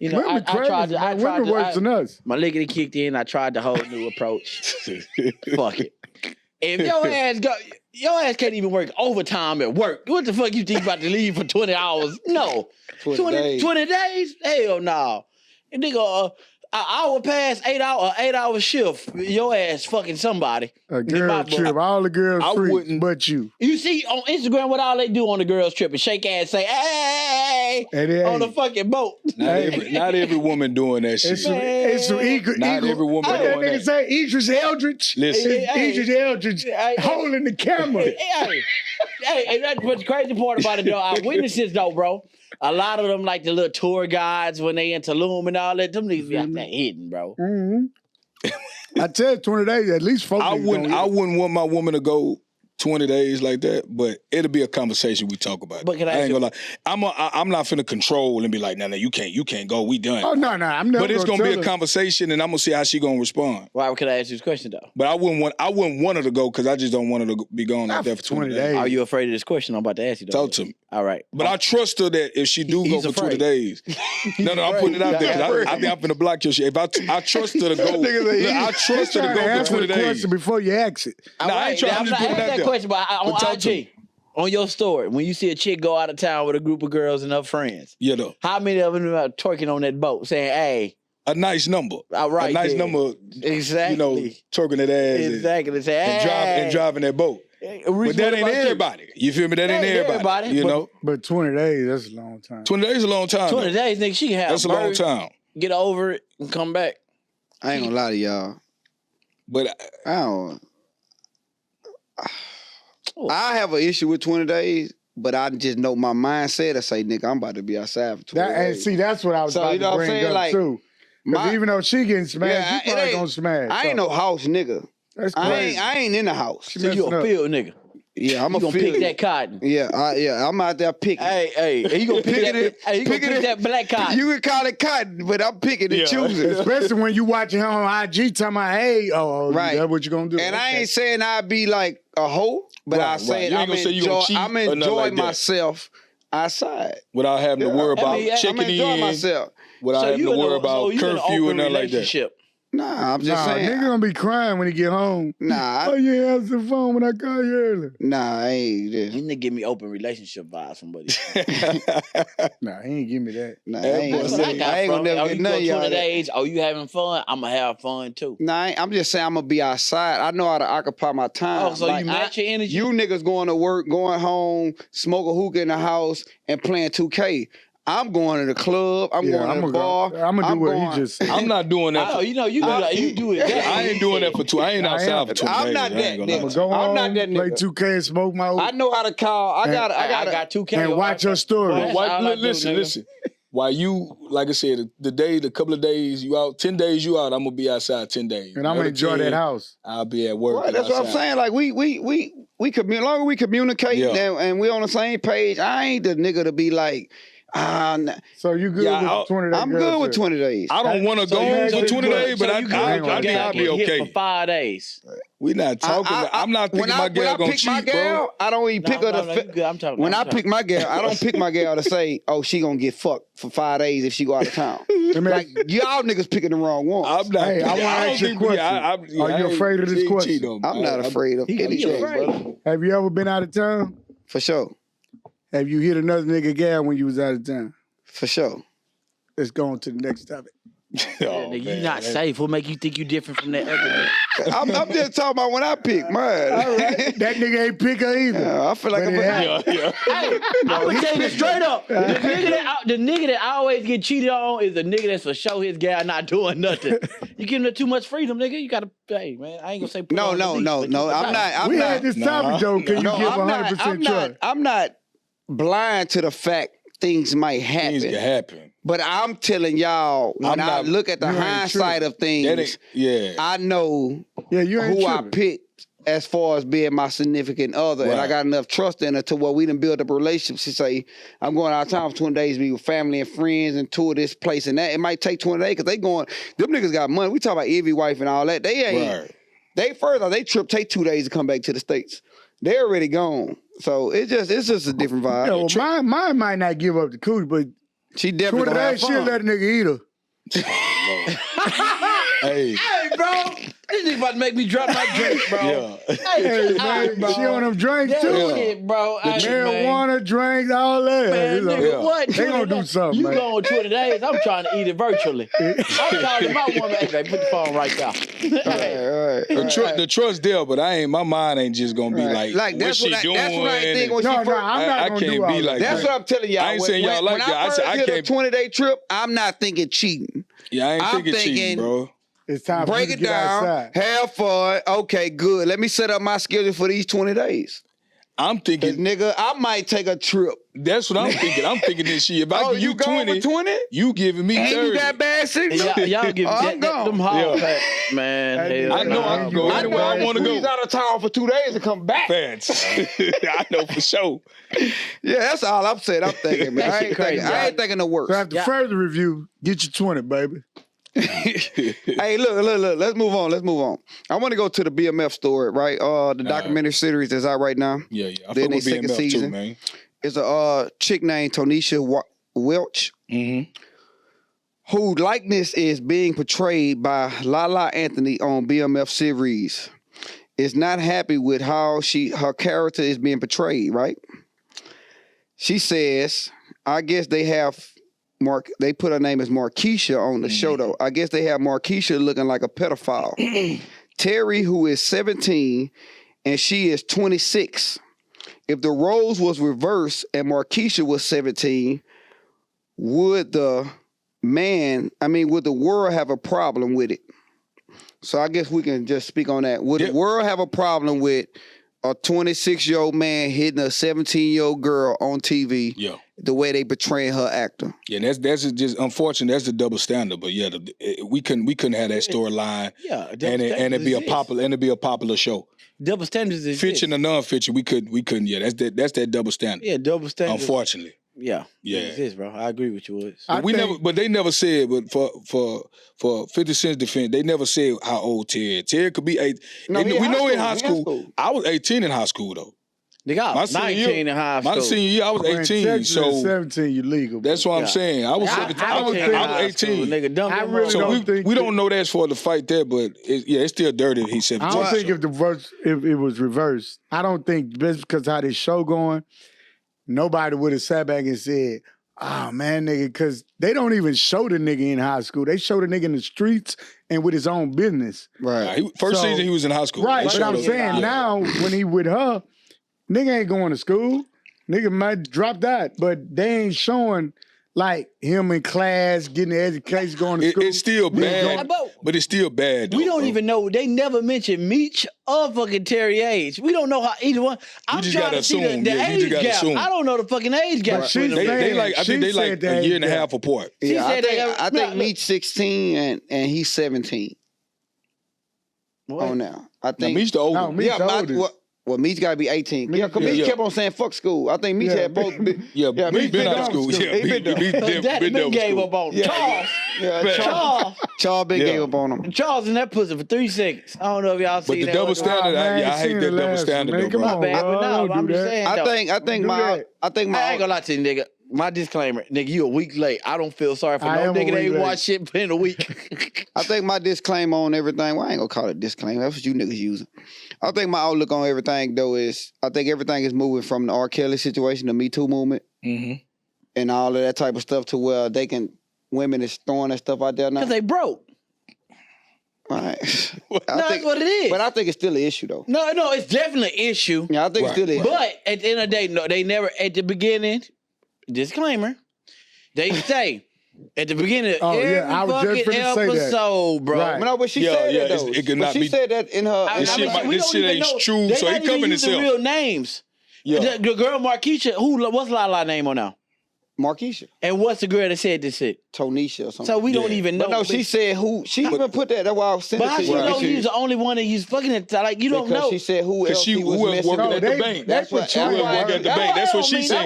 Women I crazy. tried to. I man. tried Women to. worse than us. My lickety kicked in. I tried the whole new approach. Fuck it. If your ass can't even work overtime at work. What the fuck you think about to leave for 20 hours? No. 20 days. 20 days? Hell no. And nigga, an hour past 8 hour shift, your ass fucking somebody. A In my girl book. trip. All the girls I free, wouldn't- but you. You see on Instagram what all they do on the girls trip and shake ass, say, hey, And it on the ain't. fucking boat. Not every woman doing that shit. It's some equal. Not every woman What that doing nigga that. say? Idris Eldridge. Listen. Hey, Idris Eldridge hey, holding the camera. Hey, that's what's the crazy part about it though. Our witnesses though, bro. A lot of them like the little tour guides when they into Loom and all that. Them niggas be out there hidden, bro. Mm-hmm. I tell you, 20 days, at least 4 I niggas wouldn't gonna hit. want my woman to go 20 days like that, but it'll be a conversation we talk about. But can I ain't ask gonna lie. I'm not finna control and be like, no, you can't go. We done. Oh no, I'm never. But it's gonna be a tell her. conversation, and I'm gonna see how she gonna respond. Why could I ask you this question though? But I wouldn't want her to go because I just don't want her to be gone like that for 20 days. Are you afraid of this question I'm about to ask you though? Talk to me. All right. But I trust her that if she do go He's for 20 afraid. days. No, I'm putting it out there because I think I'm finna block your shit. If I trust her to go, look, I trust her to go for 20 days. Question before you ask it. Nah, I ain't trying to I'm just not put it asking out that there. question, but on talk to IG, on your story, when you see a chick go out of town with a group of girls and her friends, Yeah, though. how many of them are twerking on that boat saying, "Hey, A nice number. all right, A nice then." number, Exactly. you know, twerking that ass Exactly. Say, hey. and driving that boat. But that ain't everybody. You feel me? That ain't everybody. You know? But 20 days, that's a long time. 20 days is a long time. 20 though. days, nigga, she can have That's a long birth, time. get over it, and come back. I ain't gonna lie to y'all. But I don't. I have an issue with 20 days, but I just know my mindset. I say, nigga, I'm about to be outside for 20 And days. see, that's what I was So, about you know to what I'm bring saying? up Like, too. Because my- even though she getting smashed, Yeah, you it probably ain't- gonna smash. I ain't so no house nigga. That's I crazy. ain't in the house. So you messing a up. field nigga. Yeah, I'm You a gonna field. pick that cotton. Yeah, I'm out there picking. Hey, you gonna pick Picking that? it- Hey, you gonna picking pick it- that black cotton? You can call it cotton, but I'm picking and choosing. Especially when you watching her on IG talking about, hey, Right. that's what you gonna do. And I Okay. ain't saying I'd be like a hoe, but I Right, say right. You ain't gonna say you gonna cheat I'm or nothing enjoying like that. myself outside. without having to worry about I mean, I'm checking enjoying in, myself. without having to worry about you in an curfew open and nothing like that. relationship. Nah, I'm just Nah, saying. nigga gonna be crying when he get home. Nah, Oh yeah, answer the phone when I call you earlier. nah, I ain't this. You nigga give me open relationship vibes from buddy. Nah, he ain't give me that. Nah, I That ain't boy gonna That's what I never, got I ain't from gonna it. never Oh, get you none go of y'all 20 that. days. Oh, you having fun? I'ma have fun too. Nah, I'm just saying I'm gonna be outside. I know how to occupy my time. Oh, so you match your energy? You niggas going to work, going home, smoke a hookah in the house, and playing 2K. I'm going to the club. I'm going to the bar. I'm gonna do what going- he just said. I'm not doing that. Oh, you know, you do it. I ain't doing that for two. I ain't Nah, I outside am. for 2 I'm days. not I that ain't gonna lie nigga. to you. Go I'm home, not that play nigga. 2K and smoke my I know how to call. I got I got 2K. and watch your story. Well, Why, all I do, listen. While you, like I said, the couple of days you out, 10 days you out, I'm gonna be outside 10 days. And I'm The gonna other enjoy 10, that house. I'll be at work. Right, and that's what I'm outside. saying. Like we as long as we communicate Yeah. and we on the same page. I ain't the nigga to be like, So you good Yeah, with 20 days? I'm good with 20 days. I don't want to So go you home ask for me 20 what- days, but so I you think I'll be hit okay. for 5 days. We not talking. I'm not thinking my girl gonna pick my cheat, bro. gal, I don't even pick her to. you good. I'm talking. When I'm I pick talking. my girl, I don't pick my girl to say, "Oh, she gonna get fucked for 5 days if she go out of town." Like y'all niggas picking the wrong one. I'm not. Hey, I wanna don't ask you a think we- question. I you ain't- afraid of this she ain't question? cheat on me. I'm not afraid of He anything, afraid. brother. Have you ever been out of town? For sure, Have you hit another nigga gal when you was out of town? for sure. Let's go on to the next topic. Oh, Nigga, you man. not safe. What make you think you different from that other nigga? I'm just talking about when I pick mine. All right. That nigga ain't pick her either. I feel like But I'm it a, happened. Yeah. Hey, I'm gonna tell you straight up. The nigga that always get cheated on is the nigga that's for show his gal not doing nothing. You giving her too much freedom, nigga. You gotta, hey man, I ain't gonna say put her no, on the no, leash, no, but no. you- I'm not. I'm We not. had this topic, though. Can you No, give I'm 100% trust? I'm not blind to the fact things might happen. Things can happen. But I'm telling y'all, when I'm I not- look at the you ain't hindsight of That things, ain't, yeah. I know Yeah, you ain't who I tripping. picked as far as being my significant other. And I Right. got enough trust in her to where we done build up a relationship. She say, I'm going out of town for 20 days to be with family and friends and tour this place and that. It might take 20 days because they going, them niggas got money. We talk about Evie wife and all that. They ain't, Right. they further, they trip take 2 days to come back to the States. They're already gone. So it's just a different vibe. Yeah, well, mine might not give up the cooch, but She definitely 20 gonna have days she'll fun. let a nigga eat her. Hey. Hey, bro, this nigga about to make me drop my drink, bro. Yeah. Hey, man, bro. she on them drinks That too. shit, bro. Hey, Marijuana, drinks, all that. Man, It's like- nigga, Yeah. what? They gonna 20 do days? something, You man. go on 20 days, I'm trying to eat it virtually. I'm talking to my woman. Hey, baby, put the phone right there. Hey. Right. The trust there, but my mind ain't just gonna be Right. like what that's she what doing. that's what I think when No, she no, first, I'm not I gonna can't do all be that. like that's that. what I'm telling y'all. I ain't saying y'all like when that. I I said first I hit a can't- 20-day trip, I'm not thinking cheating. Yeah, I ain't I'm thinking cheating, thinking- bro. It's time for Break you it to get down, outside. have fun. Okay, good. Let me set up my schedule for these 20 days. I'm thinking, nigga, I might take a trip. that's what I'm thinking. I'm thinking this shit. If I Oh, give you going 20, for 20? you giving me Ain't 30. you got bad signal? Y'all give I'm gone. them hall Yeah. pack, man. I Hell I know I can go I anywhere know I I want to go. He's out of town for 2 days and come back. Fans. I know for sure. Yeah, that's all I'm saying. I'm thinking, man. I ain't crazy, thinking the worst. So after further review, get your 20, baby. Hey, look. Let's move on. I want to go to the BMF story, right? The documentary series that's out right now. Yeah. I Then fuck they with second BMF season. too, man. It's a chick named Tonisha Welch, Mm-hmm. whose likeness is being portrayed by Lala Anthony on BMF series. Is not happy with how her character is being portrayed, right? She says, I guess they have they put her name as Markeisha on the show though. I guess they have Markeisha looking like a pedophile. Terry, who is 17 and she is 26. If the roles was reversed and Markeisha was 17, would the world have a problem with it? So I guess we can just speak on that. Would the world have a problem with a 26-year-old man hitting a 17-year-old girl on TV? Yeah. The way they portray her actor. Yeah, that's just unfortunate. That's the double standard. But yeah, we couldn't have that storyline. Yeah, and it'd be a popular show. Double standards exist. Fiction or non-fiction, we couldn't. Yeah, that's that double standard. Yeah, double standards. Unfortunately. Yeah. Yeah. It exists, bro. I agree with you, Woods. But they never said. But for 50 Cent's defense, they never said how old Terry. Terry could be 8. No, we know in high he school. I was 18 in high school though. Nigga, I was My 19 senior year- in high school. My senior year, I was 18. So 17, you legal. that's what I'm saying. I was 17. I was 18. Nigga, don't I get really wrong. So don't think we that- don't know that's for the fight there, but it's still dirty. He said, I don't think if it was reversed, I don't think just because how this show going, nobody would have sat back and said, "Oh man, nigga," because they don't even show the nigga in high school. They show the nigga in the streets and with his own business. Right. First So- season he was in high school. Right, They but showed I'm us- saying yeah. now when he with her, nigga ain't going to school. Nigga might drop that, but they ain't showing like him in class, getting the education, going to school. It's still bad, But but it's still bad. Though, we don't bro. even know. They never mentioned Meech or fucking Terry age. We don't know how either one. I'm just trying gotta to see assume. the Yeah, you just age gotta gap. assume. I don't know the fucking age gap. But she's between them. They saying- like I think she they like said a that- year and a yeah. half apart. Yeah, I said they think, got- I think no, Meech's 16 and he's 17. What? Oh, now. I Now, think. Meech the older. No, Meech the oldest. Well, Meech got to be 18. Yeah, because Yeah, Meech yeah. kept on saying fuck school. I think Meech Yeah. had both. Yeah, Yeah, Meech Meech been been out of out school. of school. Yeah, He Meech been been Daddy been gave school. up on Yeah. Charles. Yeah, Charles. Charles been Yeah. gave up on him. Charles in that pussy for 3 seconds. I don't know if y'all But seen the that. double one. standard, man, I hate seen that the double last standard one, though, man. Come bro. My on, bad, bro. but no, Don't I'm do just that. saying. I though. think Do my I ain't gonna lie to you, nigga. My disclaimer, nigga, you a week late. I don't feel sorry for I no am a nigga that week ain't late. watched shit in a week. I think my disclaimer on everything. Well, I ain't gonna call it disclaimer. That's what you niggas using. I think my outlook on everything though is I think everything is moving from the R. Kelly situation, the Me Too movement, Mm-hmm. and all of that type of stuff to where women is throwing that stuff out there now. Cause they broke. Right. That's what it is. But I think it's still an issue though. No, it's definitely an issue. Yeah, I think it's still an issue. But at the end of the day, no, they never at the beginning. Disclaimer. They say at the beginning of Oh, every yeah, I was just fucking finna say that. episode, bro. Right. No, but she Yeah, said yeah, that it's- though. it could But not she be- said that in her. This shit we this don't shit even ain't know. true, They so he not even covering using himself. real names. Yeah. The girl Markeisha, what's Lala name on now? Markeisha, And what's the girl that said this shit? Tonisha or something. So we don't Yeah. even know. But no, she said who. She even put that. That's why I was sending But how it she to you. know he's the only one that he's fucking at? Like you don't Because know. she said who Cause else he was who was messing working with. at the they- bank. That's what. That's Who what was Why- working at the bank? That's what she said.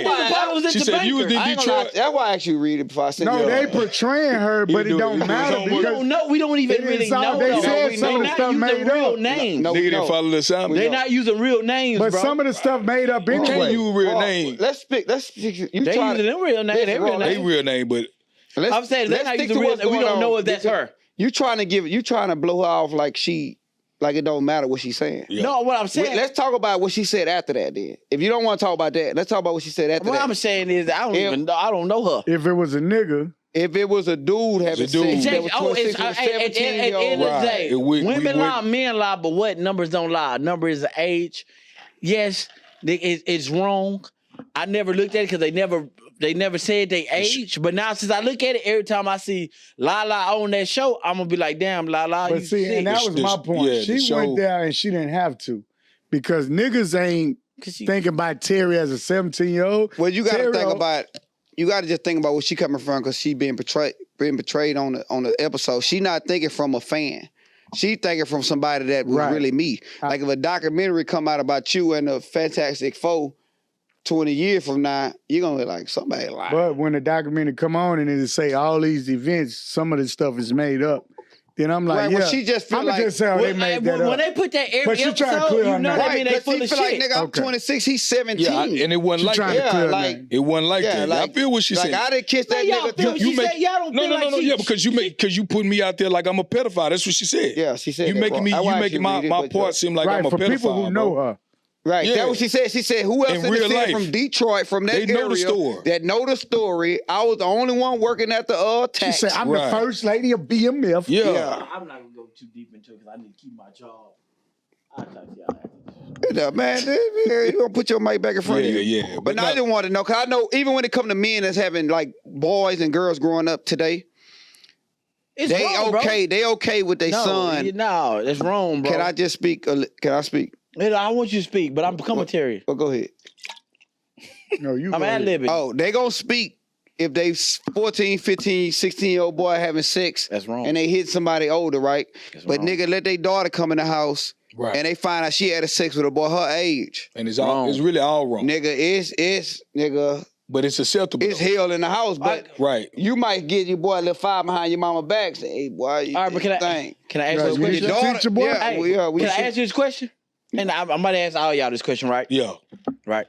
She She said you was the I ain't gonna lie, Detroit. that's why I actually read it before I sent No, it. they portraying her, but do it it. don't He do his matter homework. We because don't know. We don't even It really is all- know. they though. said some They of the not stuff using made real up. names. No, Nigga didn't follow the sound. They not using real names, but bro. some of the stuff made up Can't anyway. use real Oh, name. Let's speak. You They trying using to, them real names. They Listen, real Roy, They names. real name, but I'm saying they're let's not stick using to real. what's We going don't know on. if that's her. You trying to blow her off like it don't matter what she's saying. yeah. No, what I'm saying. Let's talk about what she said after that. Then, if you don't want to talk about that, let's talk about what she said after What that. I'm saying is I don't If- even know. I don't know her. If it was a nigga, If it was a dude having It's a dude. sex, that was 26 with a at the end 17-year-old. of the Right. day, We women lie, went- men lie, but what numbers don't lie? Number is the age. Yes, it's wrong. I never looked at it because they never said they age. But now since I look at it, every time I see Lala on that show, I'm gonna be like, damn, Lala, but you see, sick. and that was my point. Yeah, the She show- went there and she didn't have to because niggas ain't thinking about Terry as a 17-year-old. Well, you got to Terry, think about. You got to just think about where she coming from because she being betrayed on the episode. She not thinking from a fan. She thinking from somebody that was really me. Like if a documentary come out about you and the Fantastic Four 20 years from now, you're going to be like, somebody lied. But when the documentary come on and it say all these events, some of the stuff is made up. Then I'm like, well, she just feel like just say, oh, they made that up. When they put that every she trying to episode, clear you her know name. that mean they full she of feel shit. like, nigga, I'm 26, he's 17. Yeah, and it wasn't like trying to that. clear her like name. It wasn't like that. like, I feel what she said. Like, I didn't kiss that Y'all nigga. feel what she said? Y'all don't feel like No, yeah, because you put me out there like I'm a pedophile. That's what she said. Yeah, she said You that, making bro. you making my part seem like I'm a for pedophile. people who know her. Right, Yeah. that's what she said. She said, who else In in the real city life. from Detroit, from that They area, know the story. that know the story? I was the only one working at the She tax. said, I'm Right. the first lady of BMF. Yeah. I'm not gonna go too deep into it because I need to keep my job. I'll talk to y'all after. Man, you gonna put your mic back in front of you. Yeah. But now I just want to know, because I know even when it come to men that's having like boys and girls growing up today, It's they wrong, okay. They okay with their son. No, that's wrong, bro. Can I just speak? Can I speak? I want you to speak, but I'm commentary. Well, go ahead. No, you I'm go ahead. ad-libbing. Oh, they gonna speak if they 14, 15, 16-year-old boy having sex. That's wrong. And they hit somebody older, right? That's But wrong. nigga, let their daughter come in the house Right. and they find out she had a sex with a boy her age. And it's Wrong. it's really all wrong. Nigga, nigga, But it's acceptable. it's hell in the house. But Right. you might get your boy a little fire behind your mama back. Say, hey, boy, you All right, but can I think. ask Right, you a you question? your teacher, boy? Yeah, Hey, we can I should- ask you this question? And I'm about to ask all y'all this question, right? Yeah. Right.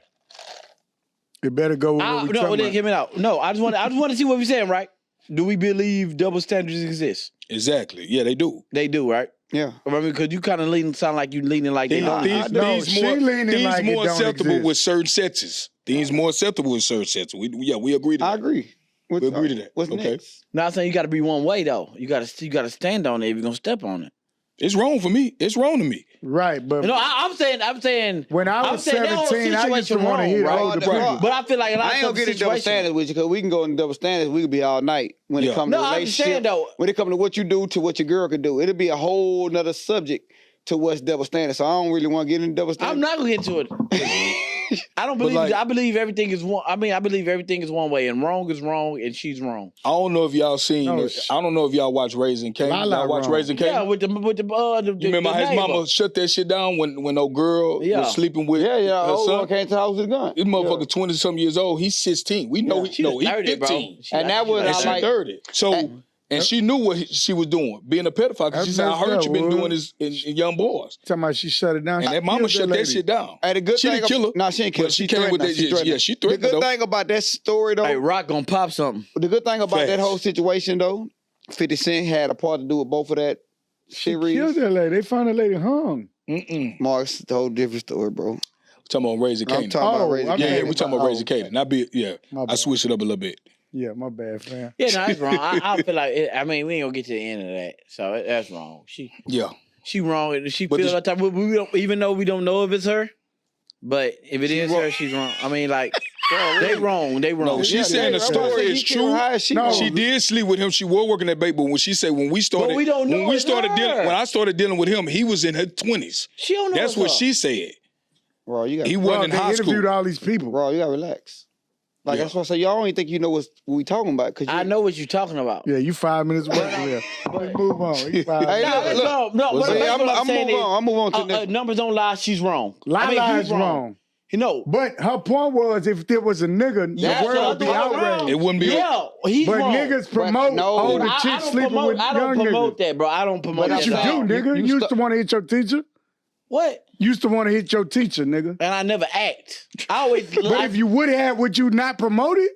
It better go with what we No, talking hear about. me out. No, I just want to see what we're saying, right? Do we believe double standards exist? Exactly. Yeah, they do. They do, right? Yeah. I mean, because you kind of sound like you leaning like they don't. she leaning like it more don't acceptable exist. with certain sexes. Things more acceptable with certain sexes. We agree to that. I agree. We agree to that. What's Okay. next? Now I'm saying you got to be one way though. You got to stand on it if you're gonna step on it. It's wrong for me. It's wrong to me. Right, but You know, I'm saying. when I I'm was saying that whole 17, I used to situation want to wrong, hit right? older Right. people. But I feel like a lot I of ain't gonna get in double situations. standards with you because we can go in double standards. We could be all night when it Yeah. comes to No, I relationship. understand though. When it comes to what you do to what your girl can do, it'll be a whole nother subject to what's double standards. So I don't really want to get into double standards. I'm not gonna get into it. I don't believe. like- I believe everything is one. I mean, I believe everything is one way, and wrong is wrong, and she's wrong. I don't know if y'all seen. No, I don't know if y'all watch Raising Cain. Lala Y'all watch wrong. Raising Cain. Yeah, with the you remember how his neighbor. mama shut that shit down when no girl Yeah. was sleeping with Yeah, her old son? one came to the house with a gun. This motherfucker 20-something years old. He's 16. We know She he's was 30, bro. 15. And that was And I she like. 30. So and she knew what she was doing, being a pedophile. Because she That's said, I messed heard up, you been Wood. doing this in young boys. talking about she shut it down. And She that mama killed shut that lady. shit down. Hey, the good She thing. didn't kill her. No, she didn't kill her. But she came with threatened her. that. She threatened Yeah, her. she The threatened good her. thing about that story though. Hey, Rock gonna pop something. The good thing about that Facts. whole situation though, 50 Cent had a part to do with both of that She series. killed that lady. They found that lady hung. Mark's the whole different story, bro. We're talking about Raising I'm Cain. talking about Oh, raising. okay. Yeah, Cain. we're talking about Raising Cain. My I bad. switched it up a little bit. Yeah, my bad, fam. Yeah, no, that's wrong. I feel like I mean, we ain't gonna get to the end of that, so that's wrong. Yeah. She wrong. And she But feels the- that type. We don't, even though we don't know if it's her, but if it is her, she's wrong. I mean, like they wrong. They wrong. No, she's saying the I'm about to story say, is he killed true. her. How is she No, wrong? She did sleep with him. She was working that baby, but when she said when we started, we don't know when we it's started her. dealing, when I started dealing with him, he was in her 20s. She don't know. That's it's what her. she said. Bro, you got. He Bro, wasn't in they high interviewed school. all these people. Bro, you gotta relax. Like Yeah. that's why I say y'all don't even think you know what we talking about. Cause you, I know what you're talking about. Yeah, you 5 minutes away from here. Let's move on. You 5 Hey, minutes. look, No, What's but that? what I'm saying move on. I'm move on to the next. numbers don't lie. She's wrong. Lala he's is wrong. You know, But her point was, if there was a nigga, Yeah, the world would be so I'm outraged. wrong. It wouldn't be. yeah, he's But wrong. niggas promote no. older I chicks don't sleeping promote. with I don't young promote niggas. that, bro. I don't promote But that. Yes, you I'm at all. do, saying, nigga. you You used stu- to want to hit your teacher. What? You used to want to hit your teacher, nigga. And I never act. I always. But if you would have, would you not promote it?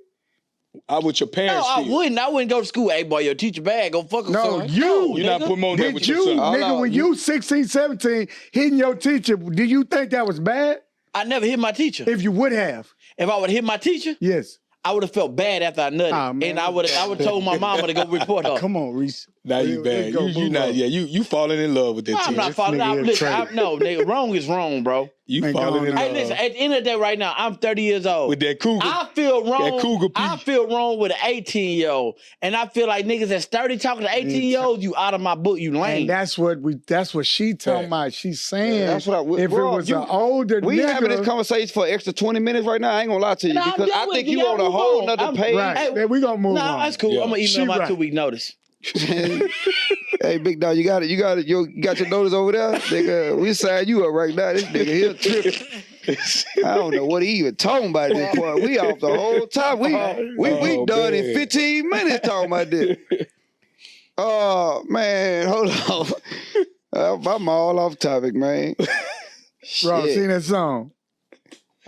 I with your no, parents. I did. wouldn't. I wouldn't go to school. Hey, boy, your teacher bad. Go fuck her. No, son. you. You're not nigga. promoting that Did with you, your son. Hold nigga, on. when you 16, 17, hitting your teacher, did you think that was bad? I never hit my teacher. If you would have, If I would hit my teacher, yes. I would have felt bad after I nutted, and I would have told my mama to go report her. Come on, Reese. Now you bad. You not. Yeah, you falling in love with that. I'm not falling out. Listen, no, nigga, wrong is wrong, bro. You falling in love. Hey, listen. At the end of the day, right now, I'm 30 years old. With that cougar. I feel wrong. That cougar I feel wrong with an 18-year-old, and I feel like niggas that's 30 talking to 18-year-olds, you out of my book, you lame. And that's what she talking about. She's saying that's what if it was an older we nigga, having this conversation for an extra 20 minutes right now. I ain't gonna lie to you because I think you on a move whole on. nother page. Right. Hey, we gonna move on. No, that's cool. Yeah. I'm gonna email my 2-week notice. Hey, big dog, you got your notice over there, nigga. We sign you up right now. This nigga here tripping. I don't know what he even talking about at this point. We off the whole time. We done in 15 minutes talking about this. Oh man, hold on. I'm all off topic, man. Bro, sing that song.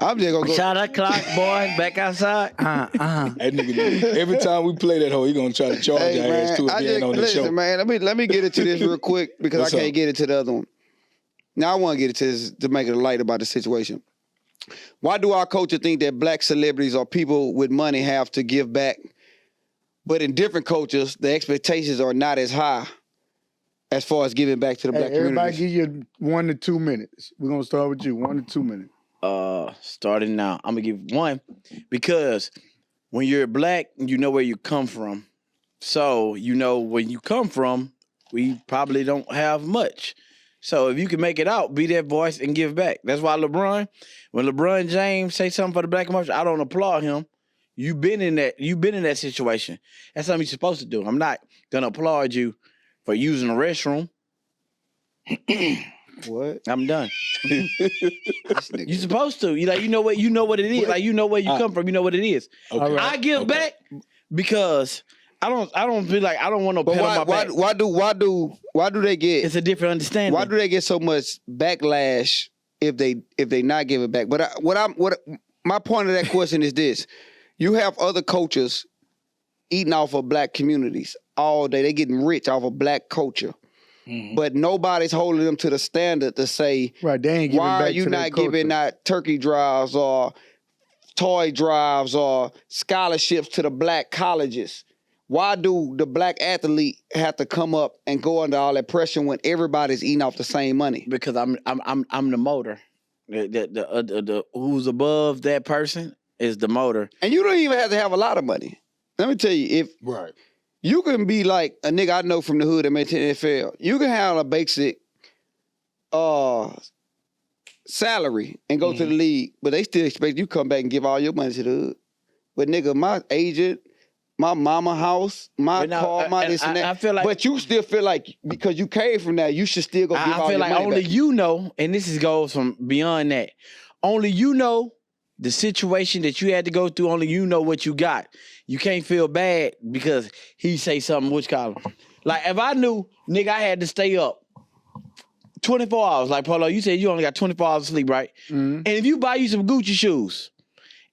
I'm just gonna go. Shot that clock, boy. Back outside. That nigga, every time we play that hoe, he gonna try to charge our ass to it being on the show. Man, let me get into this real quick because I can't get into the other one. Now I want to get into this to make it light about the situation. Why do our culture think that black celebrities or people with money have to give back, but in different cultures the expectations are not as high as far as giving back to the black community? Everybody give you 1 to 2 minutes. We're gonna start with you. 1 to 2 minutes. Starting now, I'm gonna give one because when you're black, you know where you come from. So you know when you come from, we probably don't have much. So if you can make it out, be that voice and give back. That's why when LeBron James say something for the black community, I don't applaud him. You've been in that situation. That's something you're supposed to do. I'm not gonna applaud you for using the restroom. What? I'm done. You supposed to. You know what it is. Like you know where you come from. You know what it is. Okay. I give back because I don't feel like I don't want no pat on my back. Why do they get? It's a different understanding. Why do they get so much backlash if they not give it back? But my point of that question is this: you have other cultures eating off of black communities all day. They getting rich off of black culture. Mm-hmm. But nobody's holding them to the standard to say, right, they ain't giving why back are you to not giving out turkey drives or toy drives or scholarships to the black colleges? Why do the black athlete have to come up and go under all that pressure when everybody's eating off the same money? Because I'm the motor. The who's above that person is the motor. And you don't even have to have a lot of money. Let me tell you, Right. You can be like a nigga I know from the hood that made the NFL. You can have a basic salary and go to the league, but they still expect you to come back and give all your money to the hood. But nigga, my agent, my mama house, my car, my this and that. I feel like, but you still feel like because you came from that, you should still go give all your money back. I feel like only you know, and this goes from beyond that. Only you know the situation that you had to go through. Only you know what you got. You can't feel bad because he say something, which column. Like, if I knew, nigga, I had to stay up 24 hours. Like, Polo, you said you only got 24 hours of sleep, right? Mm-hmm. And if you buy you some Gucci shoes,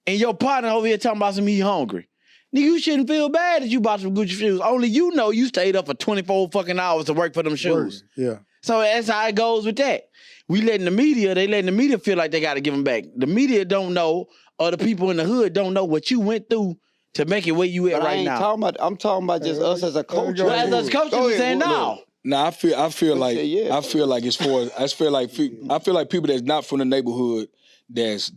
and your partner over here talking about some he hungry, nigga, you shouldn't feel bad that you bought some Gucci shoes. Only you know you stayed up for 24 fucking hours to work for them shoes. Yeah. So that's how it goes with that. They letting the media feel like they got to give them back. The media don't know, or the people in the hood don't know what you went through to make it where you at right now. I'm talking about just us as a culture. Well, as a culture, we're saying no. No, I feel like as far as I feel like people that's not from the neighborhood, there's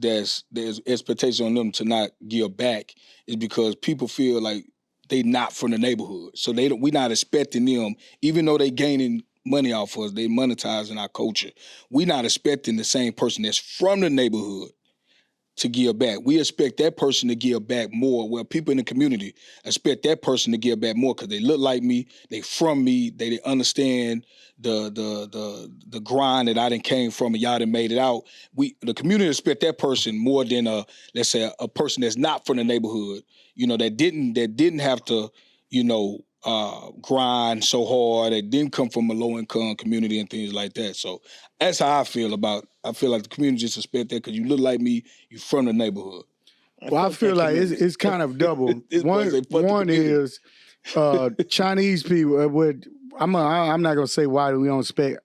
expectation on them to not give back is because people feel like they not from the neighborhood, so we not expecting them, even though they gaining money off us, they monetizing our culture. We not expecting the same person that's from the neighborhood to give back. We expect that person to give back more. Well, people in the community expect that person to give back more because they look like me, they from me, they understand the grind that I done came from and y'all done made it out. The community expect that person more than let's say a person that's not from the neighborhood, that didn't have to, grind so hard, that didn't come from a low income community and things like that. So that's how I feel like the community just expect that because you look like me, you from the neighborhood. Well, I feel like it's kind of double. One is Chinese people. I'm not gonna say why we don't expect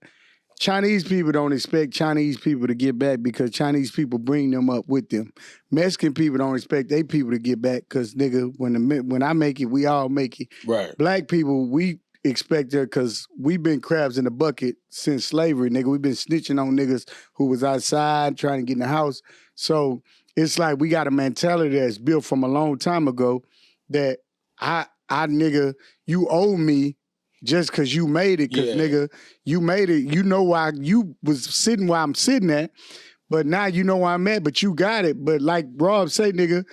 Chinese people don't expect Chinese people to get back because Chinese people bring them up with them. Mexican people don't expect their people to get back because, nigga, when I make it, we all make it. Right. Black people, we expect it because we've been crabs in the bucket since slavery, nigga. We've been snitching on niggas who was outside trying to get in the house. So it's like we got a mentality that's built from a long time ago that I nigga, you owe me just because you made it, because, nigga, you made it. You know why you was sitting where I'm sitting at, but now you know where I'm at, but you got it. But like Rob said, nigga,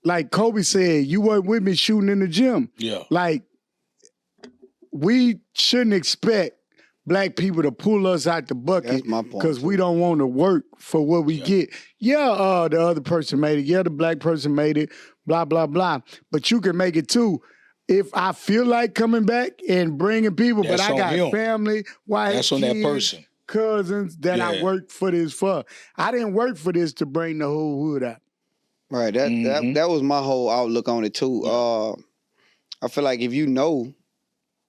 like Kobe said, you weren't with me shooting in the gym. Yeah. Like, we shouldn't expect black people to pull us out the bucket because we don't want to work for what we get. Yeah, the other person made it. Yeah, the black person made it, blah, blah, blah. But you can make it too. If I feel like coming back and bringing people, but I got family, wife, that's on kids, that person, cousins that I worked for this for. I didn't work for this to bring the whole hood out. Right. That was my whole outlook on it too. I feel like if you know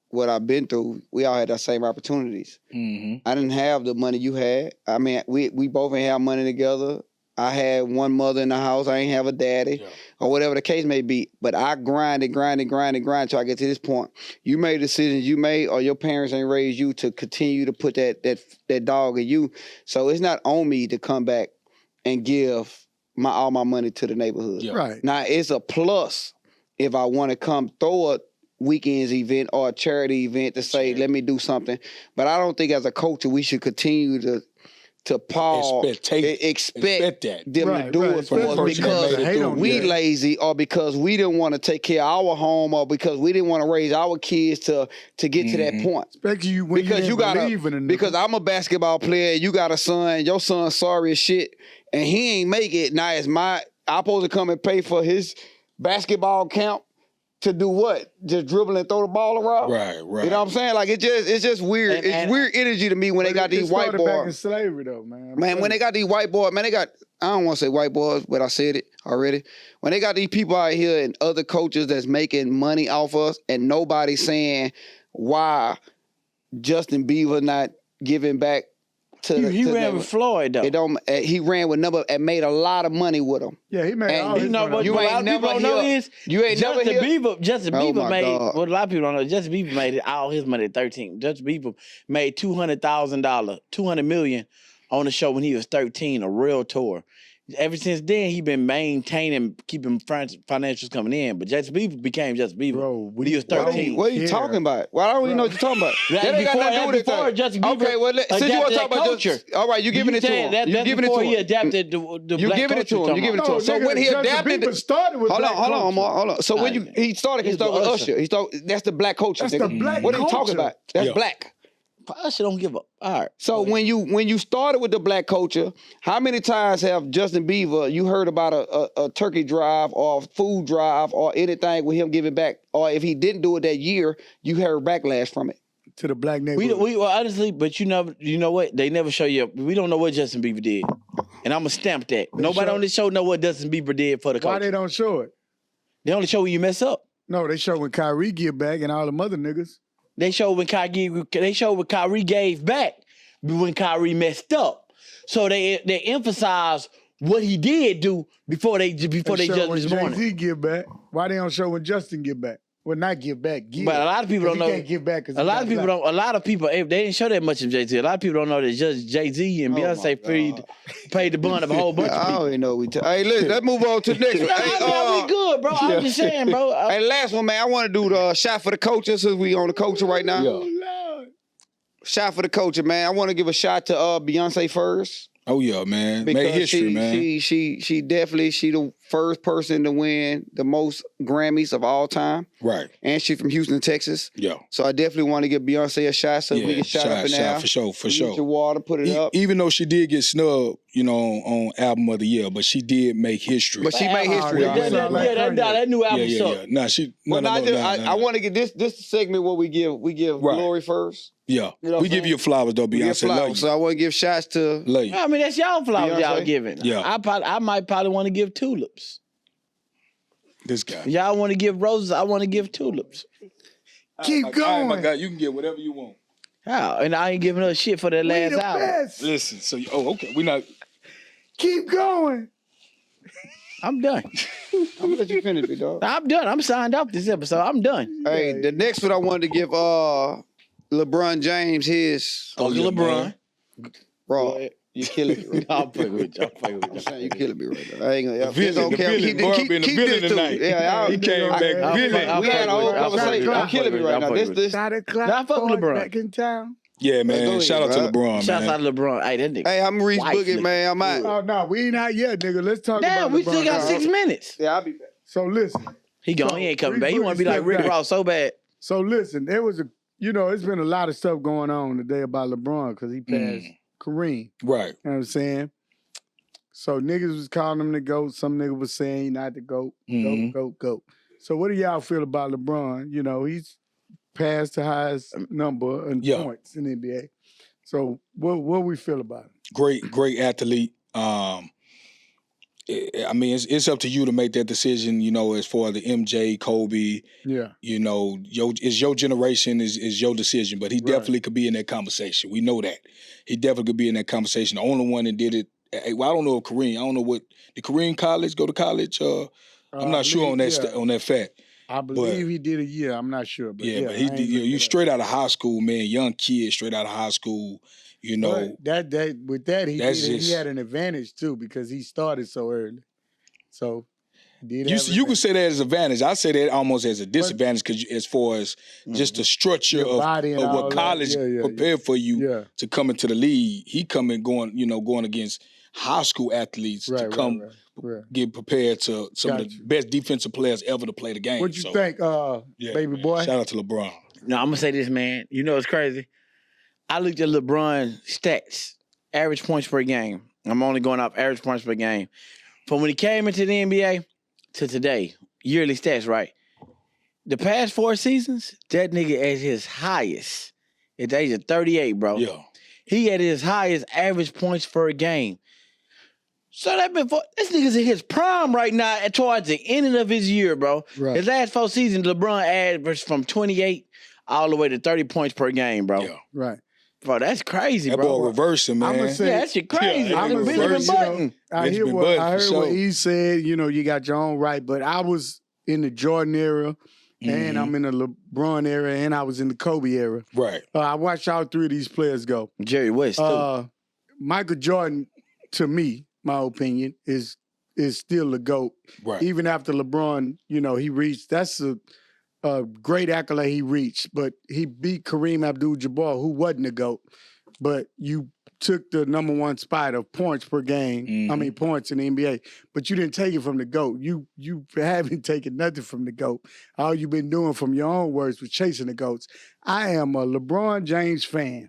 what I've been through, we all had the same opportunities. I didn't have the money you had. I mean, we both ain't have money together. I had one mother in the house. I ain't have a daddy, or whatever the case may be. But I grinded till I get to this point. You made decisions you made, or your parents ain't raised you to continue to put that dog in you. So it's not on me to come back and give all my money to the neighborhood. Right. Now, it's a plus if I want to come throw a weekends event or a charity event to say, let me do something. But I don't think as a culture we should continue to expect them to do it for us because we lazy, or because we didn't want to take care of our home, or because we didn't want to raise our kids to get to that point. Especially when because I'm a basketball player, you got a son, your son's sorry as shit, and he ain't make it. Now I'm supposed to come and pay for his basketball camp to do what? Just dribble and throw the ball around? Right. You know what I'm saying? Like, it's just weird. It's weird energy to me when they got these white boys. Back in slavery, though, man. Man, when they got these white boys, man, I don't want to say white boys, but I said it already. When they got these people out here and other coaches that's making money off us, and nobody saying why Justin Bieber not giving back to he ran with Floyd though. He ran with number and made a lot of money with him. Yeah, he made all his money. What you a lot of people don't know is Justin Bieber made what a lot of people don't know. Justin Bieber made all his money at 13. Justin Bieber made $200 million on the show when he was 13, a real tour. Ever since then, he been maintaining, keeping financials coming in. But Justin Bieber became Justin Bieber when he was 13. What are you talking about? Well, I don't even know what you're talking about. That ain't got nothing to do with it. Justin Bieber. Okay, well, since you want to talk about culture, all right, you giving it to him. You giving it to him. He adapted the you black giving it to him. You giving it to him. So when he adapted, started with hold on. So when he started with Usher. That's the black culture. That's the black culture. What are you talking about? That's black. Usher don't give up. All right. So when you started with the black culture, how many times have Justin Bieber, you heard about a turkey drive or a food drive or anything with him giving back? Or if he didn't do it that year, you heard backlash from it. To the black neighborhood. We honestly, but you know what? They never show you. We don't know what Justin Bieber did. And I'm going to stamp that. Nobody on this show know what Justin Bieber did for the culture. Why they don't show it? They only show when you mess up. No, they show when Kyrie give back and all the other niggas. They showed when Kyrie gave back, when Kyrie messed up. So they emphasize what he did do before they judge this morning. Jay-Z give back. Why they don't show when Justin give back? Well, not give back. But a lot of people don't know. Can't give back. A lot of people don't. A lot of people they didn't show that much of Jay-Z. A lot of people don't know that just Jay-Z and Beyonce paid the bun of a whole bunch of people. I don't know. Hey, listen, let's move on to the next one. We good, bro. I'm just saying, bro. Hey, last one, man. I want to do the shot for the culture since we on the culture right now. Lord. Shot for the culture, man. I want to give a shot to Beyonce first. Oh yeah, man. Because made history, man. She definitely the first person to win the most Grammys of all time. Right. And she from Houston, Texas. Yeah. So I definitely want to give Beyonce a shot so we can shot up and now. For sure. Get your water, put it up. Even though she did get snubbed, on Album of the Year, but she did make history. But she made history. That new album sucked. Yeah. I want to get this segment where we give glory first. Yeah. You know we give you flowers though, Beyonce. Love you. So I want to give shots to love you. I mean, that's y'all flowers y'all giving. Yeah. I might probably want to give tulips. This guy. Y'all want to give roses, I want to give tulips. Keep going. My God, you can get whatever you want. How? And I ain't giving her shit for that We last the album. best. Listen, so okay, we not. Keep going. I'm done. I'm gonna let you finish, big dog. I'm done. I'm signed off this episode. I'm done. Hey, the next one I wanted to give LeBron James his Uncle yeah, LeBron. bro. You killing me right I'm fucking with you. I'm fucking with I'm you. saying you killing me right now. I ain't gonna. villain, don't care. the Keep, villain, keep, being the keep villain this too. tonight. Yeah, He came back villain. We had a whole conversation. I'm killing me right now. This. Shot a clock. Nah, I fuck with boys LeBron. back in town. Yeah, Go man. ahead, Shout out to bro. LeBron, Shouts man. out to LeBron. Hey, that nigga. Hey, I'm Reese Wife, Boogie, nigga. man. I'm out. Oh no, we ain't out yet, nigga. Let's talk Damn, about we LeBron. still got 6 minutes. Yeah, I'll be back. So listen. He gone. So, He ain't coming Reese back. He want to be Boogie like Rick stepped back. Ross so bad. So listen, there was it's been a lot of stuff going on today about LeBron because he passed Kareem. Right. You know what I'm saying? So niggas was calling him the GOAT. Some nigga was saying he not the GOAT. GOAT. So what do y'all feel about LeBron? You know, he's passed the highest number in points in the NBA. So what we feel about him? Great athlete. I mean, it's up to you to make that decision, you know, as far as the MJ, Kobe, Yeah. you know, it's your generation, is your decision, but he definitely could be in that conversation. We know that. He definitely could be in that conversation. The only one that did it, well, I don't know if Kareem, I don't know what, did Kareem go to college? I'm not sure on that on that fact. I believe he did a year. I'm not sure. But But he did, you straight out of high school, man, young kid, straight out of high school, you know. But he had an advantage too because he started so early. So you could say that as an advantage. I say that almost as a disadvantage because as far as just the structure of what college prepared for you to come into the league. He going against high school athletes to come get prepared to some of the best defensive players ever to play the game. What you think, baby boy? Shout out to LeBron. No, I'm gonna say this, man. You know it's crazy. I looked at LeBron stats, average points per game. I'm only going off average points per game. From when he came into the NBA to today, yearly stats, right? The past 4 seasons, that nigga at his highest, at the age of 38, bro. Yeah. He had his highest average points per game. So this nigga's in his prime right now towards the ending of his year, bro. Right. His last 4 seasons, LeBron averaged from 28 all the way to 30 points per game, bro. Yeah. Right. Bro, that's crazy, That bro. boy reversing, man. I'ma say- Yeah, that shit crazy. Yeah, I'm I'm a reversing, button. I Benjamin heard Button, for what sure. he said. You know, you got your own right, but I was in the Jordan era, and I'm in the LeBron era, and I was in the Kobe era. Right. I watched all 3 of these players go. Jerry West, too. Michael Jordan, to me, my opinion, is still the GOAT. Right. Even after LeBron, you know, he reached, that's a great accolade he reached, but he beat Kareem Abdul-Jabbar, who wasn't a GOAT. But you took the number 1 spot of points per game. I mean, points in the NBA. But you didn't take it from the GOAT. You haven't taken nothing from the GOAT. All you've been doing, from your own words, was chasing the GOATs. I am a LeBron James fan.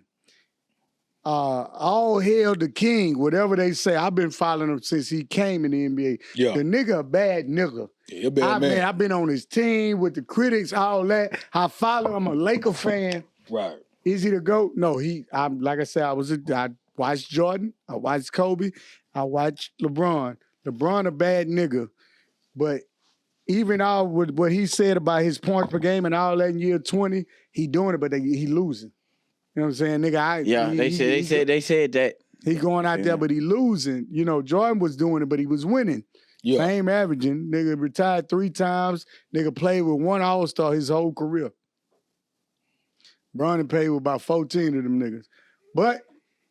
All hail the king, whatever they say. I've been following him since he came in the NBA. Yeah. The nigga a bad nigga. Yeah, bad man. I've been on his team with the critics, all that. I follow him. I'm a Laker fan. Right. Is he the GOAT? No, I'm like I said, I watched Jordan, I watched Kobe, I watched LeBron. LeBron a bad nigga. But even all with what he said about his points per game and all that in year 20, he doing it, but he losing. You know what I'm saying? Nigga, they said that. he going out there, but he losing. You know, Jordan was doing it, but he was winning. Yeah. Same averaging. Nigga retired 3 times. Nigga played with 1 All-Star his whole career. Bron played with about 14 of them niggas. But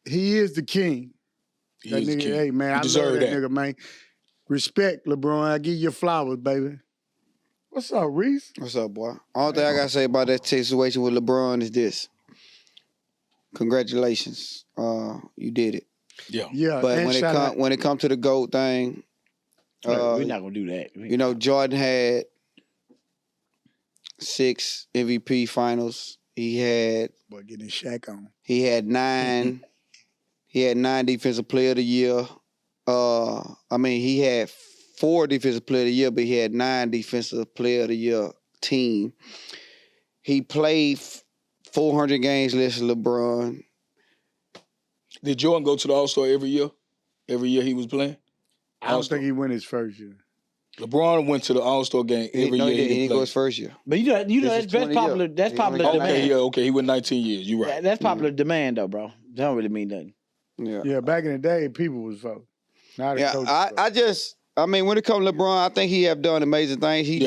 he is the king. He That is the nigga, king. hey, man, He I love deserve that nigga, man. Respect, LeBron. I give you your flowers, baby. What's up, Reese? What's up, boy? All thing I gotta say about that situation with LeBron is this. Congratulations. You did it. Yeah. Yeah, But and shout out- when it comes to the GOAT thing, We're not gonna do that. you know, Jordan had 6 MVP finals. He had Boy, getting his Shaq on. 9. He had 9 Defensive Player of the Year. He had 4 Defensive Player of the Year, but he had 9 Defensive Player of the Year team. He played 400 games less than LeBron. Did Jordan go to the All-Star every year? Every year he was playing? I don't All-Star. think he won his first year. LeBron went to the All-Star game every No, year. he He didn't go play. his first year. But you know This is that's 20 popular. years. That's He popular only got demand. Okay, yeah, okay. He went 19 years. You're right. That's popular demand though, bro. That don't really mean nothing. Yeah, back in the day, people was voting. Now the coaches vote. I mean, when it comes to LeBron, I think he have done amazing things. He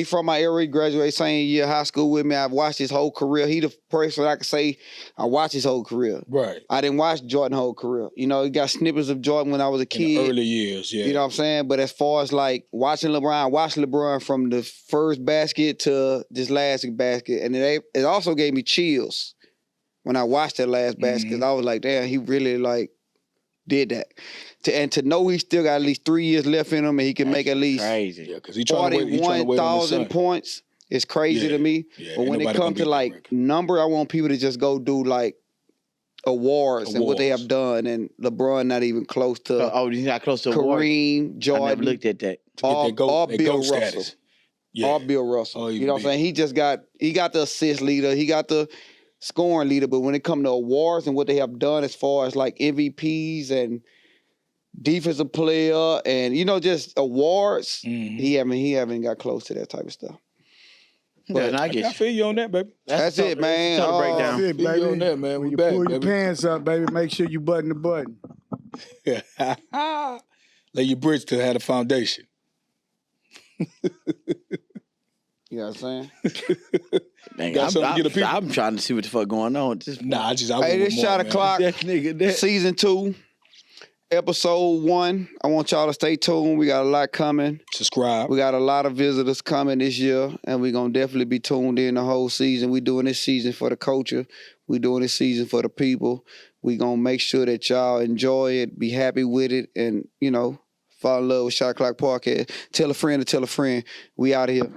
from my area. He graduated same year high school with me. I've watched his whole career. He the person I can say I watched his whole career. Right. I didn't watch Jordan's whole career. You know, he got snippets of Jordan when I was a In kid. the early years, yeah. You know what I'm saying? But as far as like watching LeBron, I watched LeBron from the first basket to this last basket. And it also gave me chills when I watched that last basket. I was like, damn, he really like did that. To know he still got at least 3 years left in him and he can make at least Crazy. Yeah, because he's trying to wait on the 41,000 sun. points is crazy to me. Yeah, But ain't when it nobody comes gonna to like beat that record. number, I want people to just go do like awards and what they have done. And LeBron not even close to He's not close to a award. Kareem, I never Jordan, looked at that. or That Bill GOAT Russell. status. Yeah. Or Bill Russell. Or You even know what I'm Bill. saying? He got the assist leader. He got the scoring leader. But when it comes to awards and what they have done as far as like MVPs and defensive player and, you know, just awards, he haven't got close to that type of stuff. But I get I you. feel you on that, baby. That's it, man. Total Oh, breakdown. That's it, Feel you baby. on that, man. When We you back, pull your baby. pants up, baby, make sure you button the button. Lay your bridge to have a foundation. You know what I'm saying? Dang, Got something to get the people? I'm trying to see what the fuck going on. At this point. Nah, I Hey, went this with shot more, man. o'clock. That nigga, that. Season 2, episode 1. I want y'all to stay tuned. We got a lot coming. Subscribe. We got a lot of visitors coming this year, and we're going to definitely be tuned in the whole season. We doing this season for the culture. We doing this season for the people. We going to make sure that y'all enjoy it, be happy with it, and, you know, fall in love with Shot Clock Podcast. Tell a friend to tell a friend. We out of here.